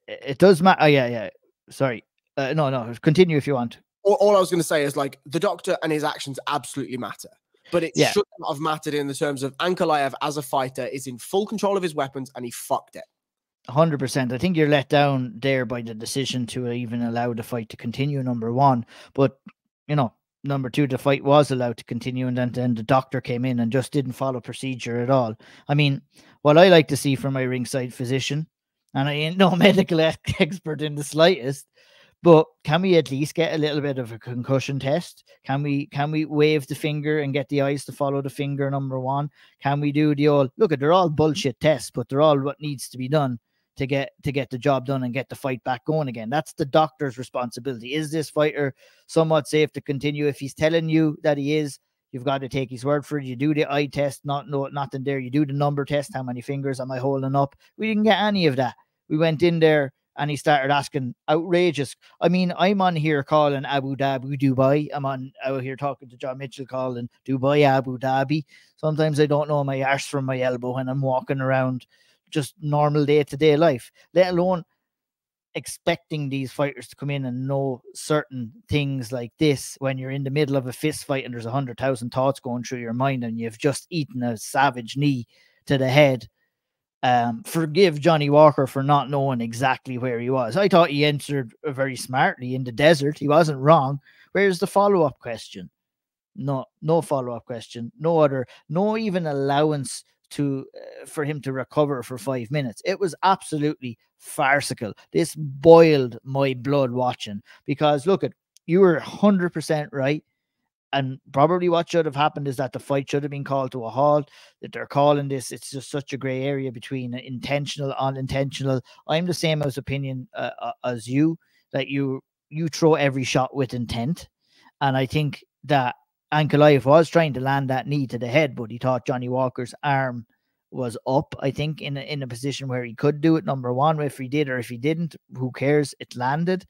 It does matter. Oh, yeah. Sorry. No. Continue if you want. All I was going to say is, like, the doctor and his actions absolutely matter, but it should not have mattered in the terms of Ankalaev as a fighter is in full control of his weapons and he fucked it. 100%. I think you're let down there by the decision to even allow the fight to continue, #1. But, #2, the fight was allowed to continue, and then the doctor came in and just didn't follow procedure at all. I mean, what I like to see from my ringside physician, and I ain't no medical expert in the slightest, but can we at least get a little bit of a concussion test? Can we wave the finger and get the eyes to follow the finger, #1? Can we do the old, look, they're all bullshit tests, but they're all what needs to be done to get the job done and get the fight back going again. That's the doctor's responsibility. Is this fighter somewhat safe to continue? If he's telling you that he is, you've got to take his word for it. You do the eye test, nothing there. You do the number test. How many fingers am I holding up? We didn't get any of that. We went in there and he started asking outrageous. I mean, I'm on here calling Abu Dhabi Dubai. I'm out here talking to John Mitchell calling Dubai Abu Dhabi. Sometimes I don't know my arse from my elbow when I'm walking around just normal day-to-day life, let alone expecting these fighters to come in and know certain things like this when you're in the middle of a fist fight and there's 100,000 thoughts going through your mind and you've just eaten a savage knee to the head. Forgive Johnny Walker for not knowing exactly where he was. I thought he answered very smartly in the desert. He wasn't wrong. Where's the follow-up question? No follow-up question. No even allowance for him to recover for 5 minutes. It was absolutely farcical. This boiled my blood watching, because look, you were 100% right. And probably what should have happened is that the fight should have been called to a halt, that they're calling this. It's just such a gray area between intentional, unintentional. I'm the same opinion as you, that you throw every shot with intent. And I think that Ankalaev was trying to land that knee to the head, but he thought Johnny Walker's arm was up, I think, in a position where he could do it. Number one, if he did or if he didn't, who cares? It landed.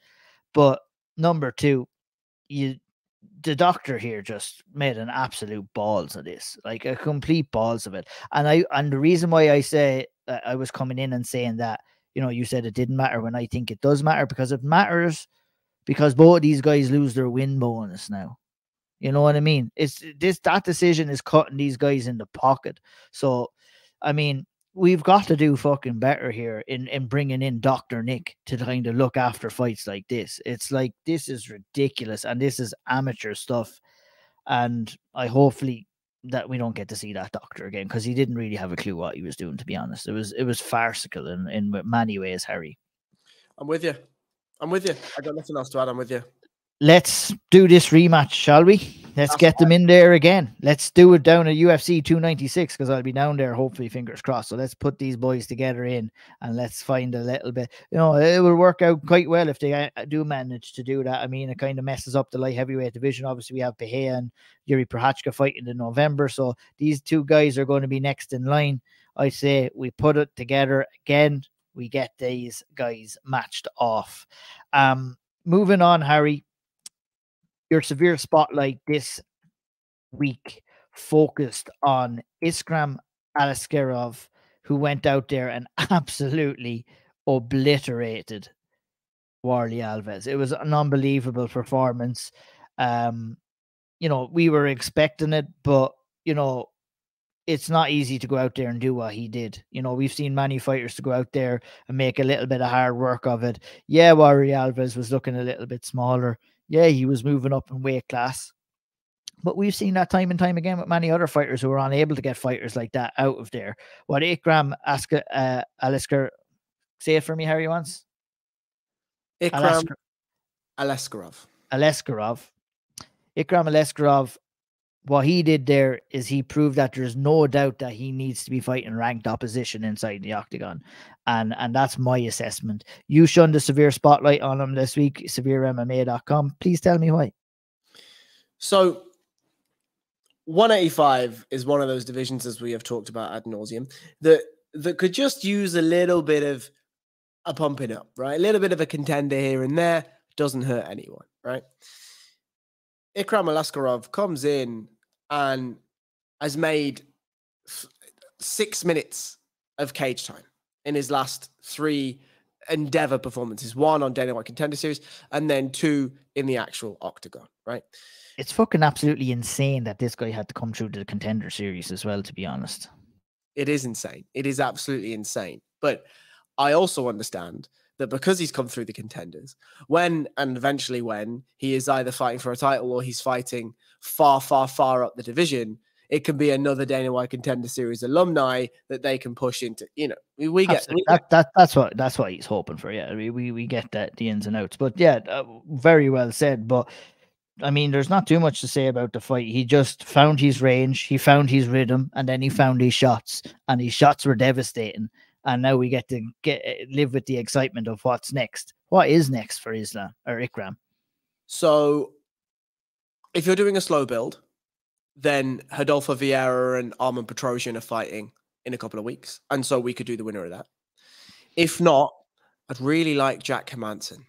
But number two, the doctor here just made an absolute balls of this, like a complete balls of it. And the reason why I say I was coming in and saying that, you said it didn't matter, when I think it does matter, because it matters, because both of these guys lose their win bonus now. You know what I mean? That decision is cutting these guys in the pocket. So, I mean, we've got to do fucking better here in bringing in Dr. Nick to kind of look after fights like this. It's like, this is ridiculous, and this is amateur stuff. And I hopefully that we don't get to see that doctor again, because he didn't really have a clue what he was doing, to be honest. It was farcical in many ways, Harry. I'm with you. I got nothing else to add. I'm with you. Let's do this rematch, shall we? Let's get them in there again. Let's do it down at UFC 296, because I'll be down there, hopefully, fingers crossed. So let's put these boys together in, and let's find a little bit. It will work out quite well if they do manage to do that. I mean, it kind of messes up the light heavyweight division. Obviously, we have Pereira and Yuri Prochazka fighting in November, so these two guys are going to be next in line. I say we put it together again. We get these guys matched off. Moving on, Harry. Your severe spotlight this week focused on Ikram Aliskerov, who went out there and absolutely obliterated Warlley Alves. It was an unbelievable performance. We were expecting it, but, it's not easy to go out there and do what he did. We've seen many fighters to go out there and make a little bit of hard work of it. Yeah, Warlley Alves was looking a little bit smaller. Yeah, he was moving up in weight class. But we've seen that time and time again with many other fighters who are unable to get fighters like that out of there. What Ikram Aliskerov, say it for me, Harry, once. Ikram Aliskerov. Ikram Aliskerov, what he did there is he proved that there's no doubt that he needs to be fighting ranked opposition inside the octagon. And that's my assessment. You shunned a severe spotlight on him this week, severemma.com. Please tell me why. So 185 is one of those divisions, as we have talked about ad nauseum, that could just use a little bit of a pumping up, right? A little bit of a contender here and there. Doesn't hurt anyone, right? Ikram Aliskerov comes in and has made 6 minutes of cage time in his last 3 Endeavor performances. 1 on Dana White Contender Series, and then 2 in the actual octagon, right? It's fucking absolutely insane that this guy had to come through the Contender Series as well, to be honest. It is insane. It is absolutely insane. But I also understand that because he's come through the contenders, when he is either fighting for a title or he's fighting far, far, far up the division, it can be another Dana White Contender Series alumni that they can push into. We get that's what he's hoping for. Yeah, we get that, the ins and outs. But yeah, very well said. But I mean, there's not too much to say about the fight. He just found his range, he found his rhythm, and then he found his shots, and his shots were devastating. And now we get to live with the excitement of what's next. What is next for Islam or Ikram? So, if you're doing a slow build, then Rodolfo Vieira and Arman Petrosian are fighting in a couple of weeks, and so we could do the winner of that. If not, I'd really like Jack Hermansson.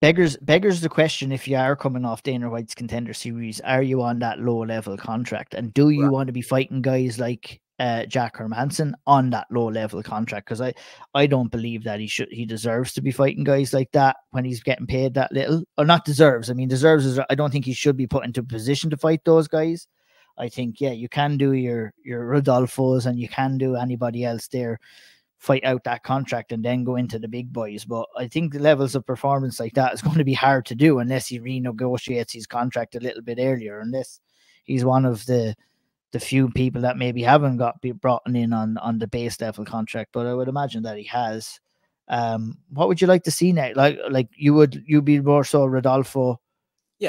Beggars the question, if you are coming off Dana White's Contender Series, are you on that low-level contract? And do you want to be fighting guys like Jack Hermansson on that low-level contract? Because I don't believe that he deserves to be fighting guys like that when he's getting paid that little. Or not deserves. I mean, deserves is, I don't think he should be put into a position to fight those guys. I think, yeah, you can do your Rodolfos and you can do anybody else there fight out that contract and then go into the big boys. But I think the levels of performance like that is going to be hard to do unless he renegotiates his contract a little bit earlier, unless he's one of the few people that maybe haven't got brought in on the base level contract. But I would imagine that he has. What would you like to see now? Like you'd be more so Rodolfo,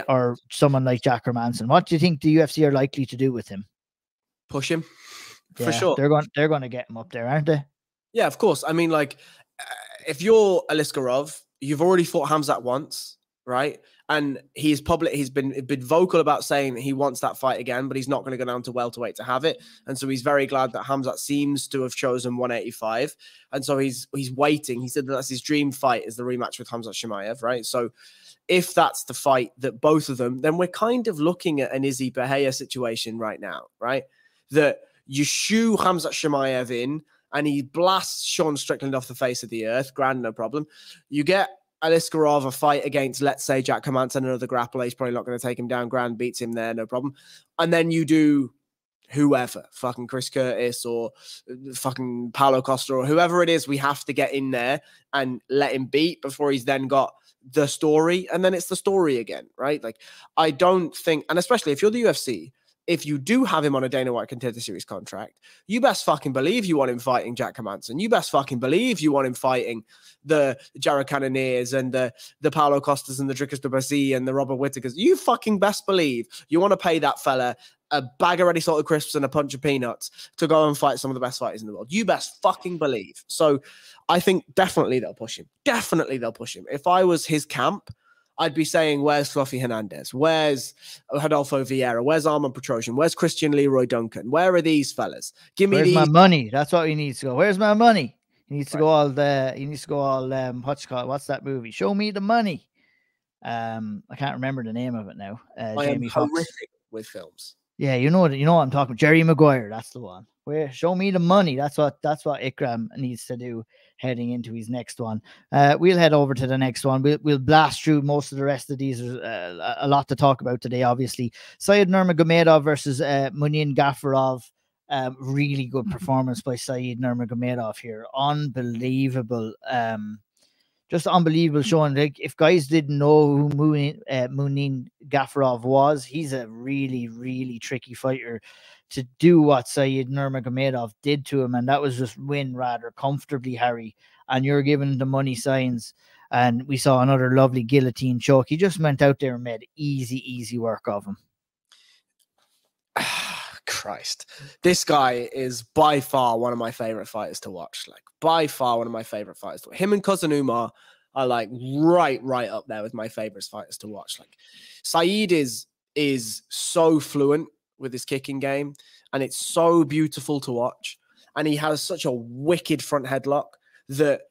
or someone like Jack Hermanson. What do you think the UFC are likely to do with him? Push him, for sure. They're going to get him up there, aren't they? Yeah, of course. I mean, like, if you're Aliskerov, you've already fought Khamzat once, right? And he's been vocal about saying that he wants that fight again, but he's not going to go down to welterweight to have it. And so he's very glad that Khamzat seems to have chosen 185. And so he's waiting. He said that that's his dream fight, is the rematch with Khamzat Chimaev, right? So if that's the fight that both of them, then we're kind of looking at an Izzy Bahia situation right now, right? That you shoo Khamzat Chimaev in, and he blasts Sean Strickland off the face of the earth. Grand, no problem. You get Aliskerov a fight against, let's say, Jack Hermanson, another grappler. He's probably not going to take him down. Grand beats him there, no problem. And then you do whoever, fucking Chris Curtis or fucking Paulo Costa or whoever it is we have to get in there and let him beat before he's then got the story. And then it's the story again, right? Like, I don't think, and especially if you're the UFC, if you do have him on a Dana White Contender Series contract, you best fucking believe you want him fighting Jack Hermanson. You best fucking believe you want him fighting the Jared Cannoniers and the Paulo Costas and the Dricus de Bazzi and the Robert Whittakers. You fucking best believe you want to pay that fella a bag of ready salted crisps and a punch of peanuts to go and fight some of the best fighters in the world. You best fucking believe. So I think definitely they'll push him. Definitely they'll push him. If I was his camp, I'd be saying, where's Fluffy Hernandez? Where's Rodolfo Vieira? Where's Armand Petrosian? Where's Christian Leroy Duncan? Where are these fellas? Where's my money? That's what he needs to go. Where's my money? He needs to go all what's that movie? Show me the money. I can't remember the name of it now. Jamie Foxx. Horrific with films. Yeah, you know what I'm talking about. Jerry Maguire, that's the one. Show me the money. That's what Ikram needs to do heading into his next one. We'll head over to the next one. We'll blast through most of the rest of these. There's a lot to talk about today, obviously. Said Nurmagomedov versus Muin Gafurov. Really good performance by Said Nurmagomedov here. Unbelievable. Just unbelievable showing. Like, if guys didn't know who Muin Gafurov was, he's a really, really tricky fighter to do what Said Nurmagomedov did to him, and that was just win rather comfortably, Harry. And you're giving the money signs, and we saw another lovely guillotine choke. He just went out there and made easy work of him. Christ, this guy is by far one of my favorite fighters to watch. Like, by far one of my favorite fighters to watch. Him and Cousin Umar are like right up there with my favorite fighters to watch. Like, Said is so fluent with his kicking game, and it's so beautiful to watch. And he has such a wicked front headlock that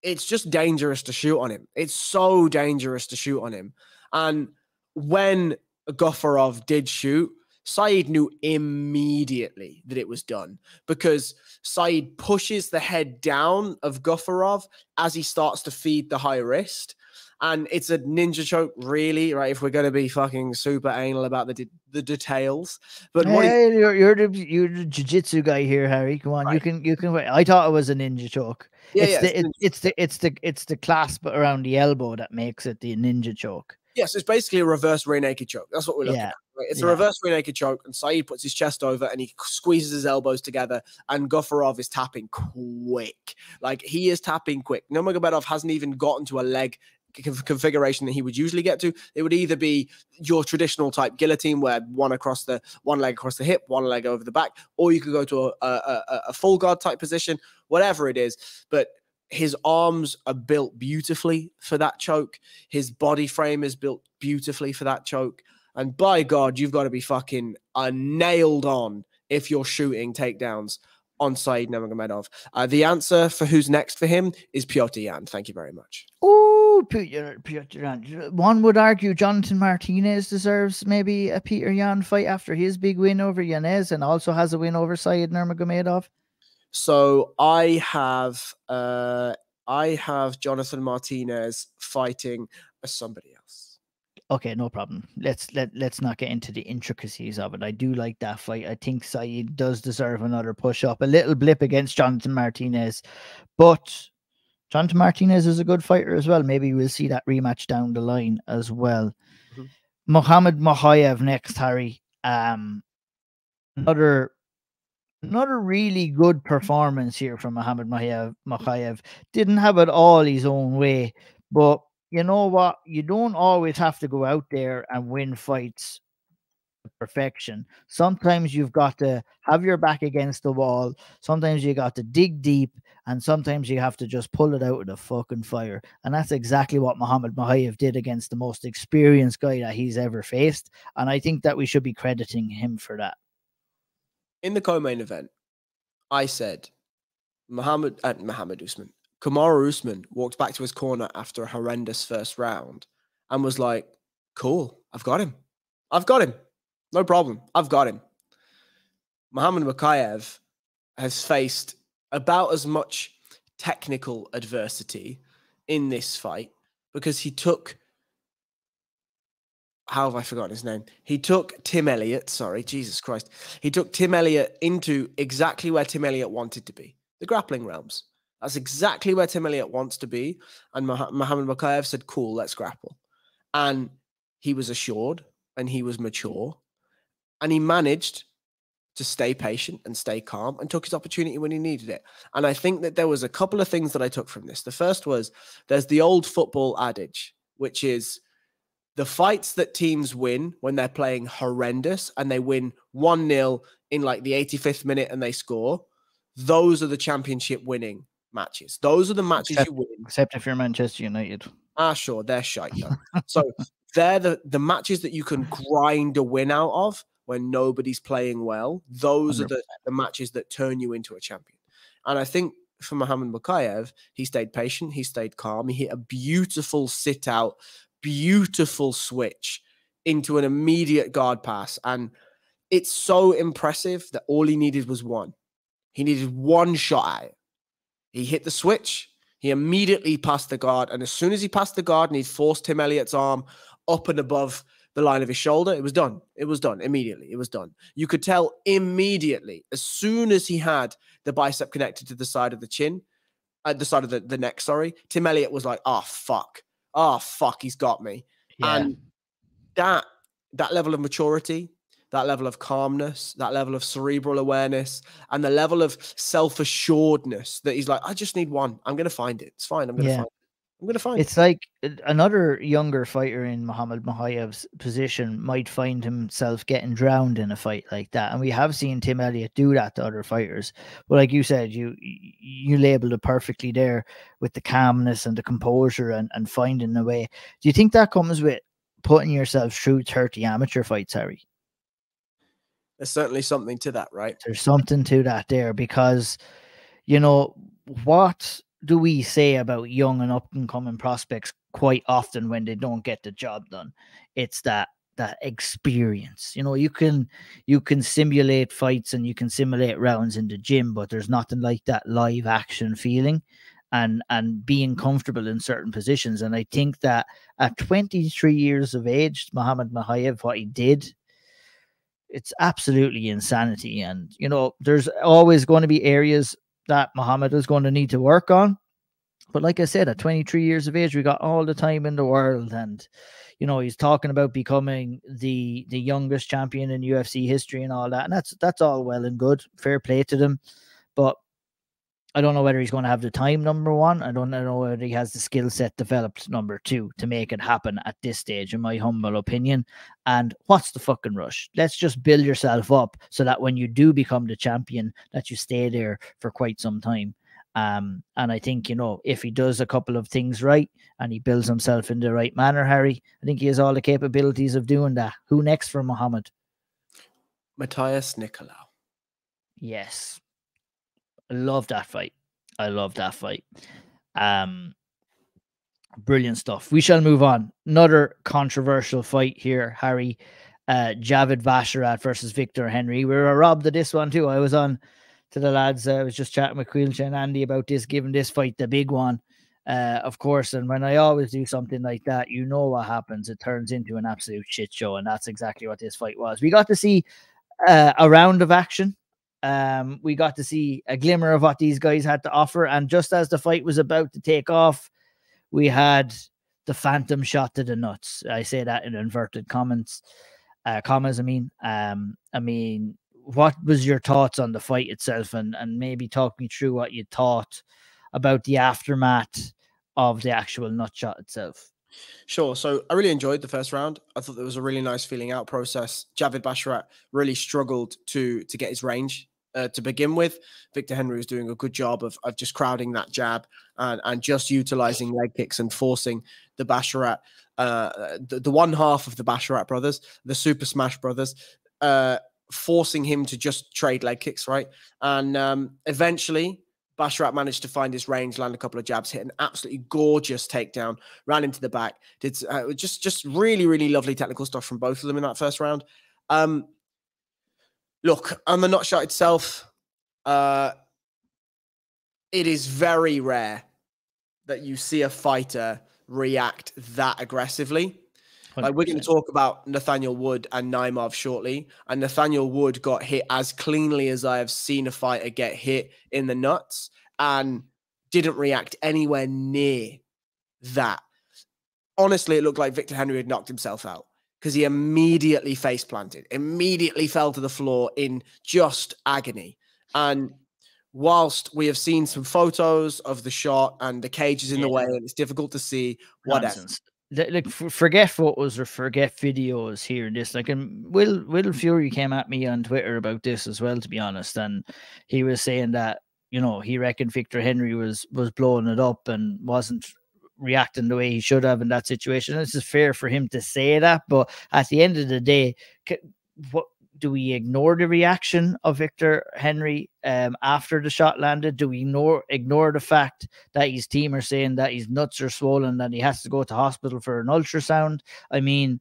it's just dangerous to shoot on him. It's so dangerous to shoot on him. And when Gafurov did shoot, Said knew immediately that it was done, because Said pushes the head down of Gafurov as he starts to feed the high wrist. And it's a ninja choke, really, right? If we're going to be fucking super anal about the details, but hey, you're the jiu-jitsu guy here, Harry. Come on, right. You can. I thought it was a ninja choke. Yeah, it's the clasp around the elbow that makes it the ninja choke. Yes, it's basically a reverse rear naked choke. That's what we're looking at. Right? It's a reverse rear naked choke, and Said puts his chest over and he squeezes his elbows together, and Gafurov is tapping quick. Like, he is tapping quick. Nurmagomedov hasn't even gotten to a leg configuration that he would usually get to. It would either be your traditional type guillotine, where one leg across the hip, one leg over the back, or you could go to a full guard type position, whatever it is. But his arms are built beautifully for that choke. His body frame is built beautifully for that choke. And by God, you've got to be fucking nailed on if you're shooting takedowns on Said Nurmagomedov. The answer for who's next for him is Petr Yan. Thank you very much. Oh, Petr Yan. One would argue Jonathan Martinez deserves maybe a Petr Yan fight after his big win over Yanez, and also has a win over Said Nurmagomedov. So I have Jonathan Martinez fighting somebody else. Okay, no problem. Let's not get into the intricacies of it. I do like that fight. I think Saeed does deserve another push up. A little blip against Jonathan Martinez, but Jonathan Martinez is a good fighter as well. Maybe we'll see that rematch down the line as well. Mokaev next, Harry. Another really good performance here from Mokaev. Didn't have it all his own way, but you know what? You don't always have to go out there and win fights to perfection. Sometimes you've got to have your back against the wall. Sometimes you got to dig deep, and sometimes you have to just pull it out of the fucking fire. And that's exactly what Mokaev did against the most experienced guy that he's ever faced. And I think that we should be crediting him for that. In the co-main event, I said Kamaru Usman walked back to his corner after a horrendous first round and was like, cool, I've got him. No problem. I've got him. Mokaev has faced about as much technical adversity in this fight because he took, how have I forgotten his name? He took Tim Elliott, sorry, Jesus Christ. He took Tim Elliott into exactly where Tim Elliott wanted to be, the grappling realms. That's exactly where Tim Elliott wants to be. And Mokaev said, cool, let's grapple. And he was assured and he was mature. And he managed to stay patient and stay calm and took his opportunity when he needed it. And I think that there was a couple of things that I took from this. The first was there's the old football adage, which is the fights that teams win when they're playing horrendous and they win 1-0 in like the 85th minute and they score, those are the championship winning matches. Those are the matches you win. Except if you're Manchester United. Ah, sure, they're shite, yo. So they're the matches that you can grind a win out of when nobody's playing well. Those 100%. Are the matches that turn you into a champion. And I think for Mokaev, he stayed patient, he stayed calm, he hit a beautiful sit-out, beautiful switch into an immediate guard pass. And it's so impressive that all he needed was one. He needed one shot at it. He hit the switch. He immediately passed the guard. And as soon as he passed the guard and he forced Tim Elliott's arm up and above the line of his shoulder, it was done. It was done immediately. It was done. You could tell immediately, as soon as he had the bicep connected to the side of the chin, the side of the neck, sorry, Tim Elliott was like, oh, fuck. Oh, fuck, he's got me. Yeah. And that level of maturity, that level of calmness, that level of cerebral awareness, and the level of self-assuredness that he's like, I just need one. I'm going to find it. It's fine. I'm going to find it. I'm going to find it. It's like another younger fighter in Mokaev's position might find himself getting drowned in a fight like that. And we have seen Tim Elliott do that to other fighters. But like you said, you labeled it perfectly there with the calmness and the composure and finding a way. Do you think that comes with putting yourself through 30 amateur fights, Harry? There's certainly something to that, right? There's something to that there because, you know, what do we say about young and up-and-coming prospects quite often when they don't get the job done? It's that experience. You know, you can simulate fights and you can simulate rounds in the gym, but there's nothing like that live action feeling and being comfortable in certain positions. And I think that at 23 years of age, Mokaev, what he did, it's absolutely insanity. And, you know, there's always going to be areas that Mokaev is going to need to work on. But like I said, at 23 years of age, we got all the time in the world. And, you know, he's talking about becoming the youngest champion in UFC history and all that. And that's all well and good. Fair play to them. But I don't know whether he's going to have the time, number one. I don't know whether he has the skill set developed, number two, to make it happen at this stage, in my humble opinion. And what's the fucking rush? Let's just build yourself up so that when you do become the champion, that you stay there for quite some time. And I think, you know, if he does a couple of things right and he builds himself in the right manner, Harry, I think he has all the capabilities of doing that. Who next for Mokaev? Matthias Nicolau. Yes. I love that fight. Brilliant stuff. We shall move on. Another controversial fight here, Harry. Javid Basharat versus Victor Henry. We were robbed of this one too. I was on to the lads. I was just chatting with Quilcha and Andy about this, giving this fight the big one. Of course, and when I always do something like that, you know what happens. It turns into an absolute shit show, and that's exactly what this fight was. We got to see a round of action. We got to see a glimmer of what these guys had to offer, and just as the fight was about to take off, we had the phantom shot to the nuts. I say that in inverted commas. I mean, what was your thoughts on the fight itself, and maybe talk me through what you thought about the aftermath of the actual nut shot itself? Sure. So I really enjoyed the first round. I thought there was a really nice feeling out process. Javid Basharat really struggled to get his range to begin with. Victor Henry was doing a good job of just crowding that jab and just utilizing leg kicks and forcing the Basharat, the one half of the Basharat brothers, the Super Smash brothers, forcing him to just trade leg kicks, right? And eventually Basharat managed to find his range, land a couple of jabs, hit an absolutely gorgeous takedown, ran into the back. Did just really, really lovely technical stuff from both of them in that first round. Look, on the nut shot itself, it is very rare that you see a fighter react that aggressively. 100%. Like, we're going to talk about Nathaniel Wood and Naimov shortly, and Nathaniel Wood got hit as cleanly as I have seen a fighter get hit in the nuts and didn't react anywhere near that. Honestly, it looked like Victor Henry had knocked himself out because he immediately face planted, immediately fell to the floor in just agony. And whilst we have seen some photos of the shot and the cage is in the way and it's difficult to see, whatever. Like, forget photos or forget videos here and this. Like, and Will Fury came at me on Twitter about this as well, to be honest, and he was saying that, you know, he reckoned Victor Henry was blowing it up and wasn't reacting the way he should have in that situation. This is fair for him to say that, but at the end of the day, what do we ignore the reaction of Victor Henry after the shot landed? Do we ignore the fact that his team are saying that his nuts are swollen, that he has to go to hospital for an ultrasound? I mean,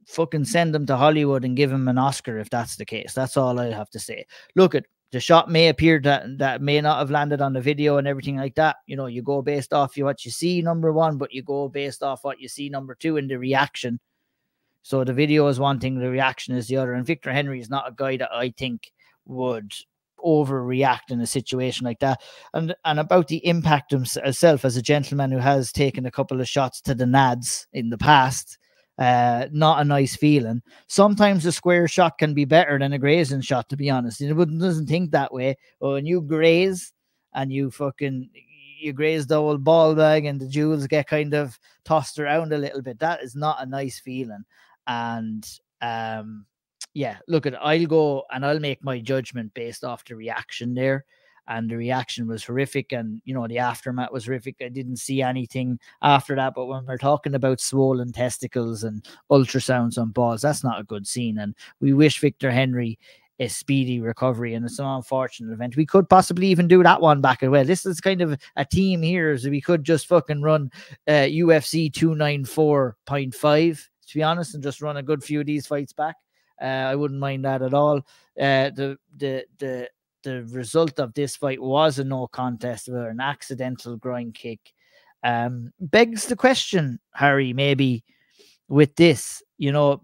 fucking send him to Hollywood and give him an Oscar if that's the case. That's all I have to say. Look, the shot may appear that may not have landed on the video and everything like that. You know, you go based off what you see, number one, but you go based off what you see, number two, in the reaction. So the video is one thing, the reaction is the other. And Victor Henry is not a guy that I think would overreact in a situation like that. And about the impact himself as a gentleman who has taken a couple of shots to the nads in the past, not a nice feeling. Sometimes a square shot can be better than a grazing shot, to be honest. It doesn't think that way. But when you graze and you graze the old ball bag and the jewels get kind of tossed around a little bit, that is not a nice feeling. And yeah, look, I'll go and I'll make my judgment based off the reaction there. And the reaction was horrific, and you know, the aftermath was horrific. I didn't see anything after that, but when we're talking about swollen testicles and ultrasounds on balls, that's not a good scene. And we wish Victor Henry a speedy recovery, and it's an unfortunate event. We could possibly even do that one back as well. This is kind of a team here, so we could just fucking run UFC 294.5, to be honest, and just run a good few of these fights back. I wouldn't mind that at all. The result of this fight was a no contest, or an accidental groin kick. Begs the question, Harry, maybe with this, you know,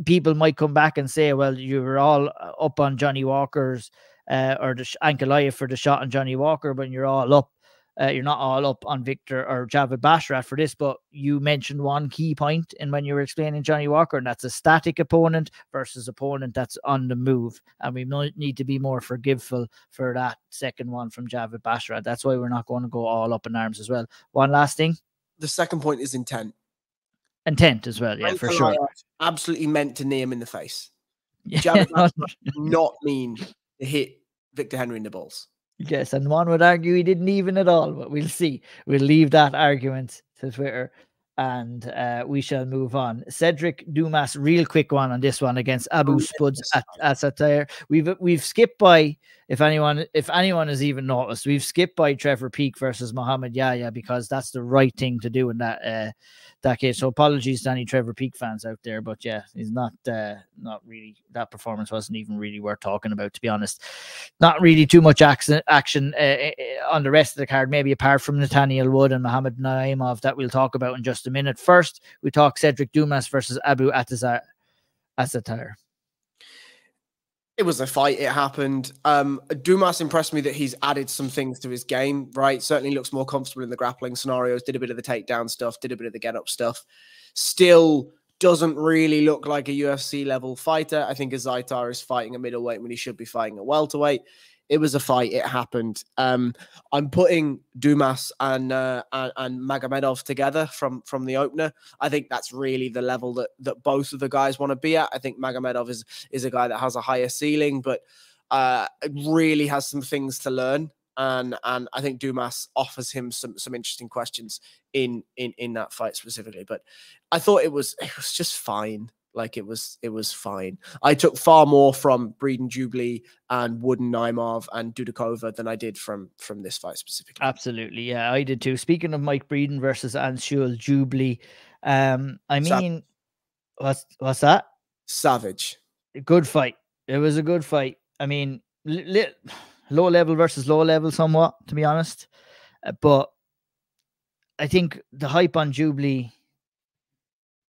people might come back and say, well, you were all up on Johnny Walker's or the Ankalaev for the shot on Johnny Walker, but you're all up. You're not all up on Victor or Javid Basharat for this, but you mentioned one key point and when you were explaining Johnny Walker, and that's a static opponent versus opponent that's on the move. And we might need to be more forgiveful for that second one from Javid Basharat. That's why we're not going to go all up in arms as well. One last thing. The second point is intent. Intent as well, yeah, for sure. Absolutely meant to knee him in the face. Javid Basharat did not mean to hit Victor Henry in the balls. Yes, and one would argue he didn't even at all, but we'll see. We'll leave that argument to Twitter. and we shall move on. Cedric Dumas, real quick one on this one against Abu Spuds at Azaitar. We've skipped by, if anyone has even noticed, we've skipped by Trevor Peake versus Mohamed Yahya because that's the right thing to do in that case. So apologies to any Trevor Peake fans out there, but yeah, he's not really, that performance wasn't even really worth talking about, to be honest. Not really too much action on the rest of the card, maybe apart from Nathaniel Wood and Mohamed Naimov that we'll talk about in just a minute. First, we talk Cedric Dumas versus Abu Azaitar. It was a fight. It happened. Dumas impressed me that he's added some things to his game, right? Certainly looks more comfortable in the grappling scenarios, did a bit of the takedown stuff, did a bit of the get-up stuff. Still doesn't really look like a UFC-level fighter. I think Azaitar is fighting a middleweight when he should be fighting a welterweight. It was a fight. It happened. I'm putting Dumas and Magomedov together from the opener. I think that's really the level that both of the guys want to be at. I think Magomedov is a guy that has a higher ceiling, but really has some things to learn. And I think Dumas offers him some interesting questions in that fight specifically. But I thought it was just fine. Like it was fine. I took far more from Breeden, Jubli, and Wood and Naimov and Dudakova than I did from this fight specifically. Absolutely, yeah, I did too. Speaking of Mike Breeden versus Anshul Jubli, I mean, what's that? Savage. Good fight. It was a good fight. I mean, low level versus low level somewhat, to be honest. But I think the hype on Jubli,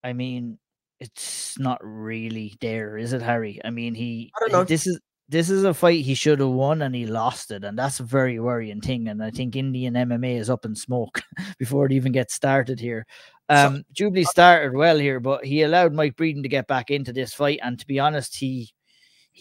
I mean, it's not really there, is it, Harry? I mean, I don't know. This is a fight he should have won and he lost it, and that's a very worrying thing. And I think Indian MMA is up in smoke before it even gets started here. Jubli started well here, but he allowed Mike Breeden to get back into this fight, and to be honest, he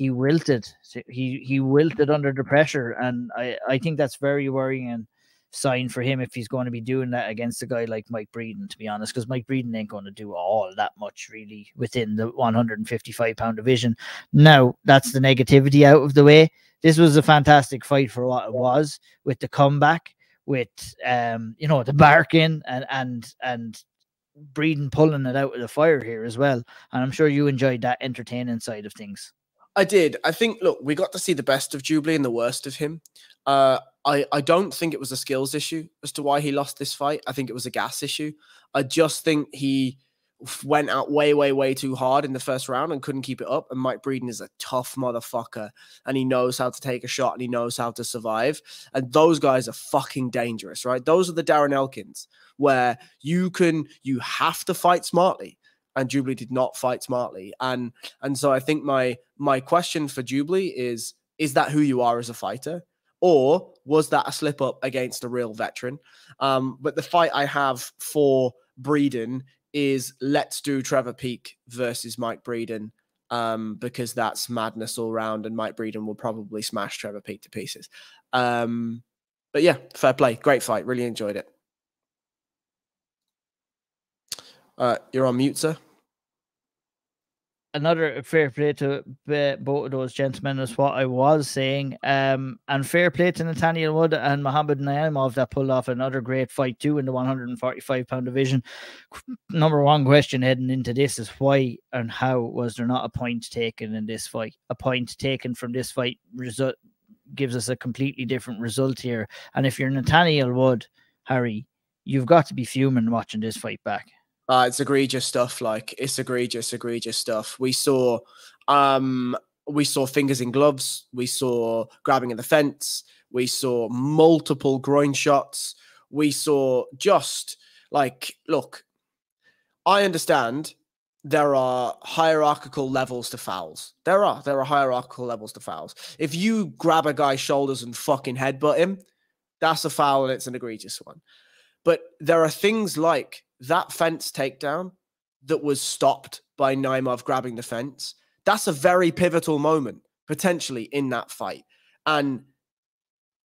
wilted. He wilted under the pressure, and I think that's very worrying sign for him if he's going to be doing that against a guy like Mike Breeden, to be honest, because Mike Breeden ain't going to do all that much really within the 155-pound division. Now, that's the negativity out of the way. This was a fantastic fight for what it was, with the comeback, with the barking and Breeden pulling it out of the fire here as well. And I'm sure you enjoyed that entertaining side of things. I did. I think, look, we got to see the best of Jubli and the worst of him. I don't think it was a skills issue as to why he lost this fight. I think it was a gas issue. I just think he went out way too hard in the first round and couldn't keep it up. And Mike Breeden is a tough motherfucker, and he knows how to take a shot and he knows how to survive. And those guys are fucking dangerous, right? Those are the Darren Elkins where you have to fight smartly. And Jubli did not fight smartly. And so I think my question for Jubli is that who you are as a fighter? Or was that a slip up against a real veteran? But the fight I have for Breeden is let's do Trevor Peake versus Mike Breeden, because that's madness all round, and Mike Breeden will probably smash Trevor Peake to pieces. But yeah, fair play. Great fight. Really enjoyed it. You're on mute, sir. Another fair play to both of those gentlemen is what I was saying. And fair play to Nathaniel Wood and Mohamed Naimov that pulled off another great fight too in the 145-pound division. Number one question heading into this is why and how was there not a point taken in this fight? A point taken from this fight result gives us a completely different result here. And if you're Nathaniel Wood, Harry, you've got to be fuming watching this fight back. It's egregious stuff. Like, it's egregious stuff. We saw fingers in gloves. We saw grabbing at the fence. We saw multiple groin shots. We saw just like, look, I understand there are hierarchical levels to fouls. There are hierarchical levels to fouls. If you grab a guy's shoulders and fucking headbutt him, that's a foul and it's an egregious one. But there are things like that fence takedown that was stopped by Naimov grabbing the fence. That's a very pivotal moment, potentially, in that fight. And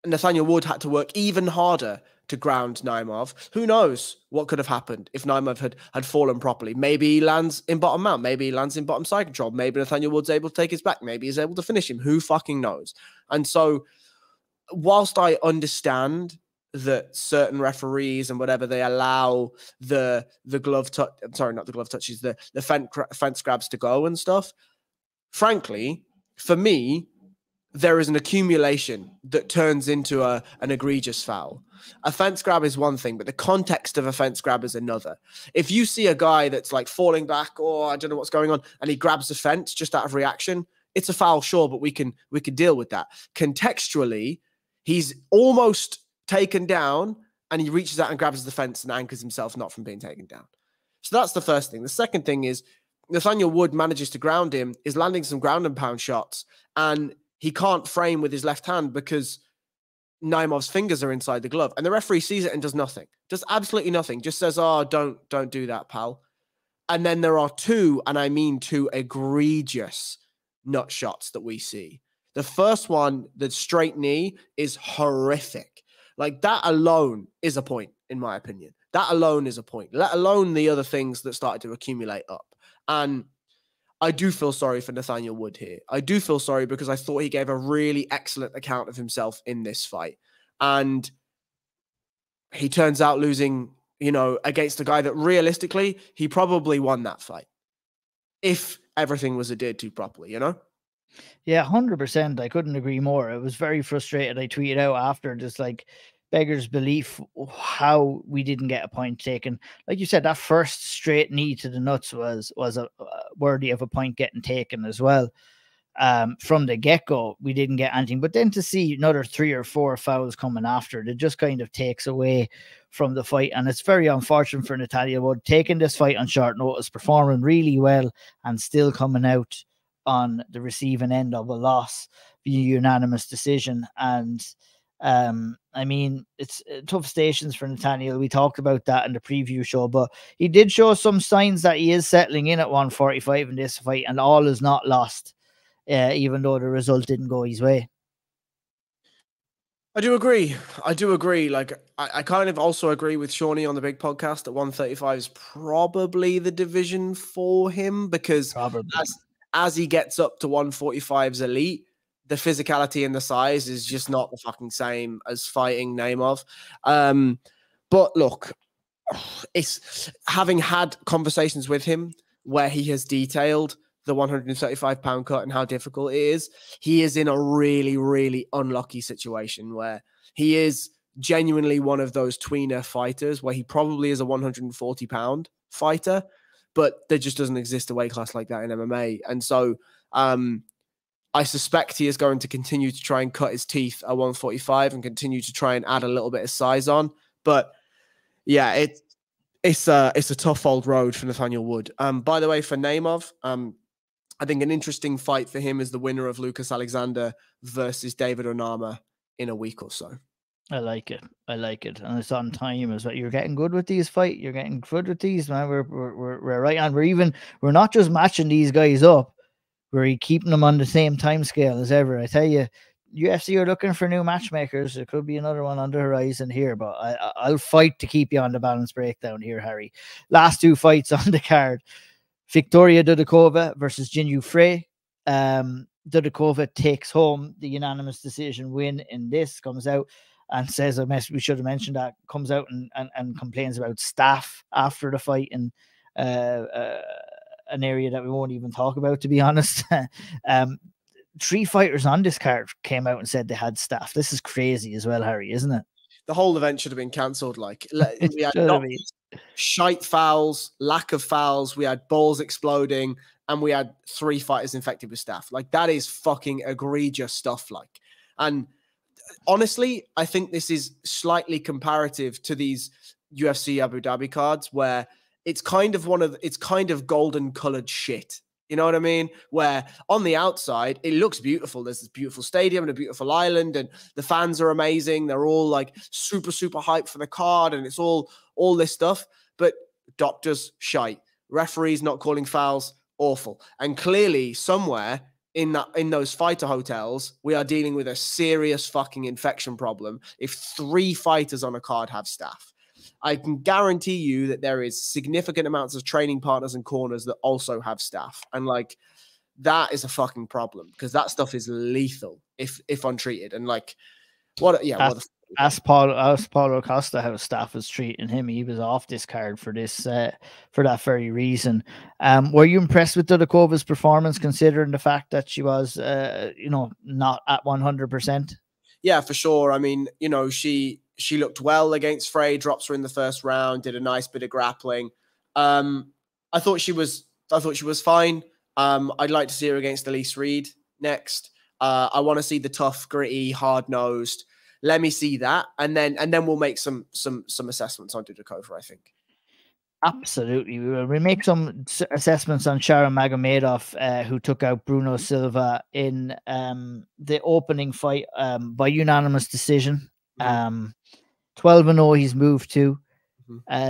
Nathaniel Wood had to work even harder to ground Naimov. Who knows what could have happened if Naimov had fallen properly? Maybe he lands in bottom mount. Maybe he lands in bottom side control. Maybe Nathaniel Wood's able to take his back. Maybe he's able to finish him. Who fucking knows? And so, whilst I understand that certain referees and whatever, they allow the glove touch, sorry, not the glove touches, the fence grabs to go and stuff. Frankly, for me, there is an accumulation that turns into an egregious foul. A fence grab is one thing, but the context of a fence grab is another. If you see a guy that's like falling back, or I don't know what's going on, and he grabs the fence just out of reaction, it's a foul, sure, but we can deal with that. Contextually, he's almost taken down, and he reaches out and grabs the fence and anchors himself not from being taken down. So that's the first thing. The second thing is Nathaniel Wood manages to ground him, is landing some ground and pound shots, and he can't frame with his left hand because Naimov's fingers are inside the glove. And the referee sees it and does nothing. Does absolutely nothing. Just says, oh, don't do that, pal. And then there are two, and I mean two, egregious nut shots that we see. The first one, the straight knee, is horrific. Like, that alone is a point, in my opinion. That alone is a point, let alone the other things that started to accumulate up. And I do feel sorry for Nathaniel Wood here. I do feel sorry because I thought he gave a really excellent account of himself in this fight. And he turns out losing, you know, against a guy that realistically, he probably won that fight if everything was adhered to properly, you know? Yeah, 100%. I couldn't agree more. I was very frustrated. I tweeted out after, just like, beggars belief how we didn't get a point taken. Like you said, that first straight knee to the nuts was a worthy of a point getting taken as well. From the get-go, we didn't get anything. But then to see another 3 or 4 fouls coming after, it just kind of takes away from the fight. And it's very unfortunate for Nathaniel Wood taking this fight on short notice, performing really well, and still coming out on the receiving end of a loss via unanimous decision. And I mean, it's tough stations for Nathaniel. We talked about that in the preview show, but he did show some signs that he is settling in at 145 in this fight, and all is not lost, even though the result didn't go his way. I do agree. Like, I kind of also agree with Shawnee on the big podcast that 135 is probably the division for him, because as he gets up to 145's elite, the physicality and the size is just not the fucking same as fighting Naimov. But look, it's having had conversations with him where he has detailed the 135-pound cut and how difficult it is. He is in a really, really unlucky situation where he is genuinely one of those tweener fighters where he probably is a 140-pound fighter, but there just doesn't exist a weight class like that in MMA. And so, I suspect he is going to continue to try and cut his teeth at 145 and continue to try and add a little bit of size on. But yeah, it's a tough old road for Nathaniel Wood. By the way, for Naimov, I think an interesting fight for him is the winner of Lucas Alexander versus David Onama in a week or so. I like it. And it's on time as well. You're getting good with these fights. You're getting good with these, man. We're right on. We're not just matching these guys up. We're keeping them on the same time scale as ever. I tell you, UFC are looking for new matchmakers. There could be another one on the horizon here, but I'll fight to keep you on the balance breakdown here, Harry. Last 2 fights on the card. Viktoriia Dudakova versus Jinh Frey. Dudakova takes home the unanimous decision win in this, comes out and says, we should have mentioned that, comes out and complains about staff after the fight, and an area that we won't even talk about, to be honest. 3 fighters on this card came out and said they had staff. This is crazy as well, Harry, isn't it? The whole event should have been cancelled. Like, we had shite fouls, lack of fouls, we had balls exploding, and we had 3 fighters infected with staph. Like, that is fucking egregious stuff. Like, and honestly, I think this is slightly comparative to these UFC Abu Dhabi cards where it's kind of golden colored shit. You know what I mean? Where on the outside, it looks beautiful. There's this beautiful stadium and a beautiful island, and the fans are amazing. They're all like super, super hyped for the card, and it's all this stuff. But doctors, shite. Referees not calling fouls, awful. And clearly somewhere in those fighter hotels, we are dealing with a serious fucking infection problem if 3 fighters on a card have staph. I can guarantee you that there is significant amounts of training partners and corners that also have staph. And like, that is a fucking problem because that stuff is lethal if untreated. And like, what a ask Paulo Costa how staff was treating him. He was off this card for this for that very reason. Were you impressed with Dudakova's performance, considering the fact that she was not at 100%? Yeah, for sure. I mean, she looked well against Frey, drops her in the first round, did a nice bit of grappling. I thought she was fine. I'd like to see her against Elise Reed next. I want to see the tough, gritty, hard-nosed. Let me see that, and then we'll make some assessments on Dudakova, I think. Absolutely. We'll make some assessments on Shara Magomedov, who took out Bruno Silva in the opening fight by unanimous decision. 12-0 he's moved to.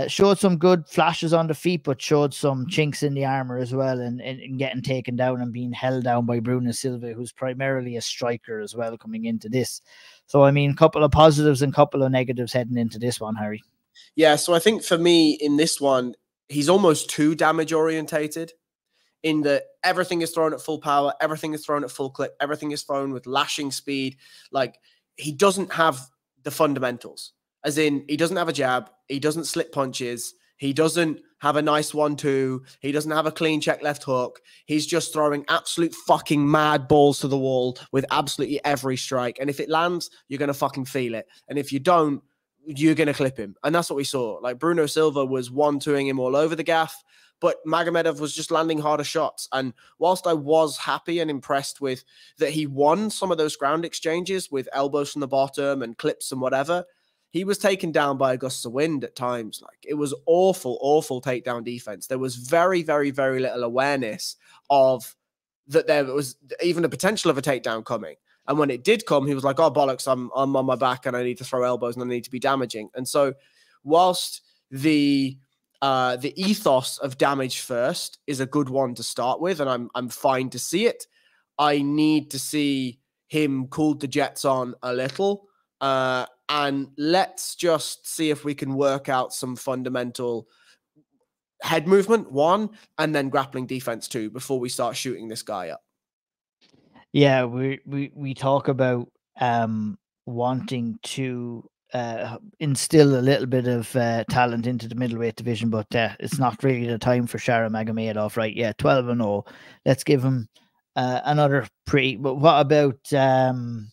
Showed some good flashes on the feet, but showed some chinks in the armor as well, and getting taken down and being held down by Bruno Silva, who's primarily a striker as well coming into this. So, I mean, a couple of positives and a couple of negatives heading into this one, Harry. Yeah, so I think for me in this one, he's almost too damage orientated, in that everything is thrown at full power, everything is thrown at full clip, everything is thrown with lashing speed. Like, he doesn't have the fundamentals. As in, he doesn't have a jab, he doesn't slip punches, he doesn't have a nice 1-2, he doesn't have a clean check left hook. He's just throwing absolute fucking mad balls to the wall with absolutely every strike. And if it lands, you're going to fucking feel it. And if you don't, you're going to clip him. And that's what we saw. Like, Bruno Silva was 1-2ing him all over the gaff, but Magomedov was just landing harder shots. And whilst I was happy and impressed with that he won some of those ground exchanges with elbows from the bottom and clips and whatever, he was taken down by a gust of wind at times. Like, it was awful, awful takedown defense. There was very, very, very little awareness of that there was even a potential of a takedown coming. And when it did come, he was like, oh, bollocks, I'm on my back and I need to throw elbows and I need to be damaging. And so whilst the ethos of damage first is a good one to start with, and I'm fine to see it, I need to see him cool the jets on a little. And let's just see if we can work out some fundamental head movement, one, and then grappling defense, two, before we start shooting this guy up. Yeah, we talk about wanting to instill a little bit of talent into the middleweight division, but it's not really the time for Shara Magomedov, right? Yeah, 12-0. Let's give him another But what about the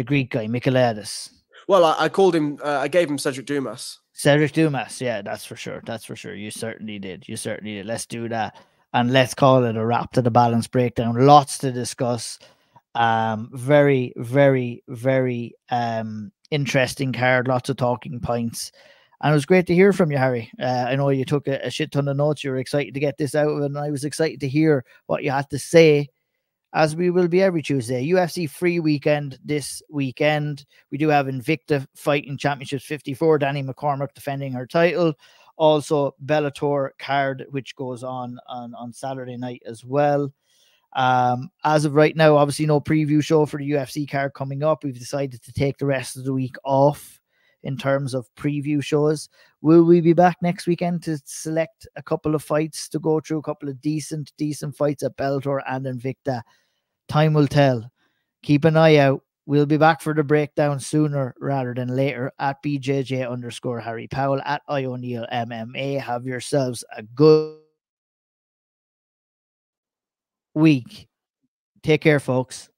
Greek guy, Michailidis? Well, I called him. I gave him Sedriques Dumas. Sedriques Dumas, yeah, that's for sure. That's for sure. You certainly did. You certainly did. Let's do that. And let's call it a wrap to the balance breakdown. Lots to discuss. Very, very, very interesting card. Lots of talking points. And it was great to hear from you, Harry. I know you took a shit ton of notes. You were excited to get this out of it. And I was excited to hear what you had to say, as we will be every Tuesday. UFC free weekend this weekend. We do have Invicta Fighting Championships 54. Danny McCormack defending her title. Also, Bellator card, which goes on Saturday night as well. As of right now, obviously no preview show for the UFC card coming up. We've decided to take the rest of the week off in terms of preview shows. Will we be back next weekend to select a couple of fights, to go through a couple of decent fights at Bellator and Invicta? Time will tell. Keep an eye out. We'll be back for the breakdown sooner rather than later at BJJ_Harry Powell, at O'Neill MMA. Have yourselves a good week. Take care, folks.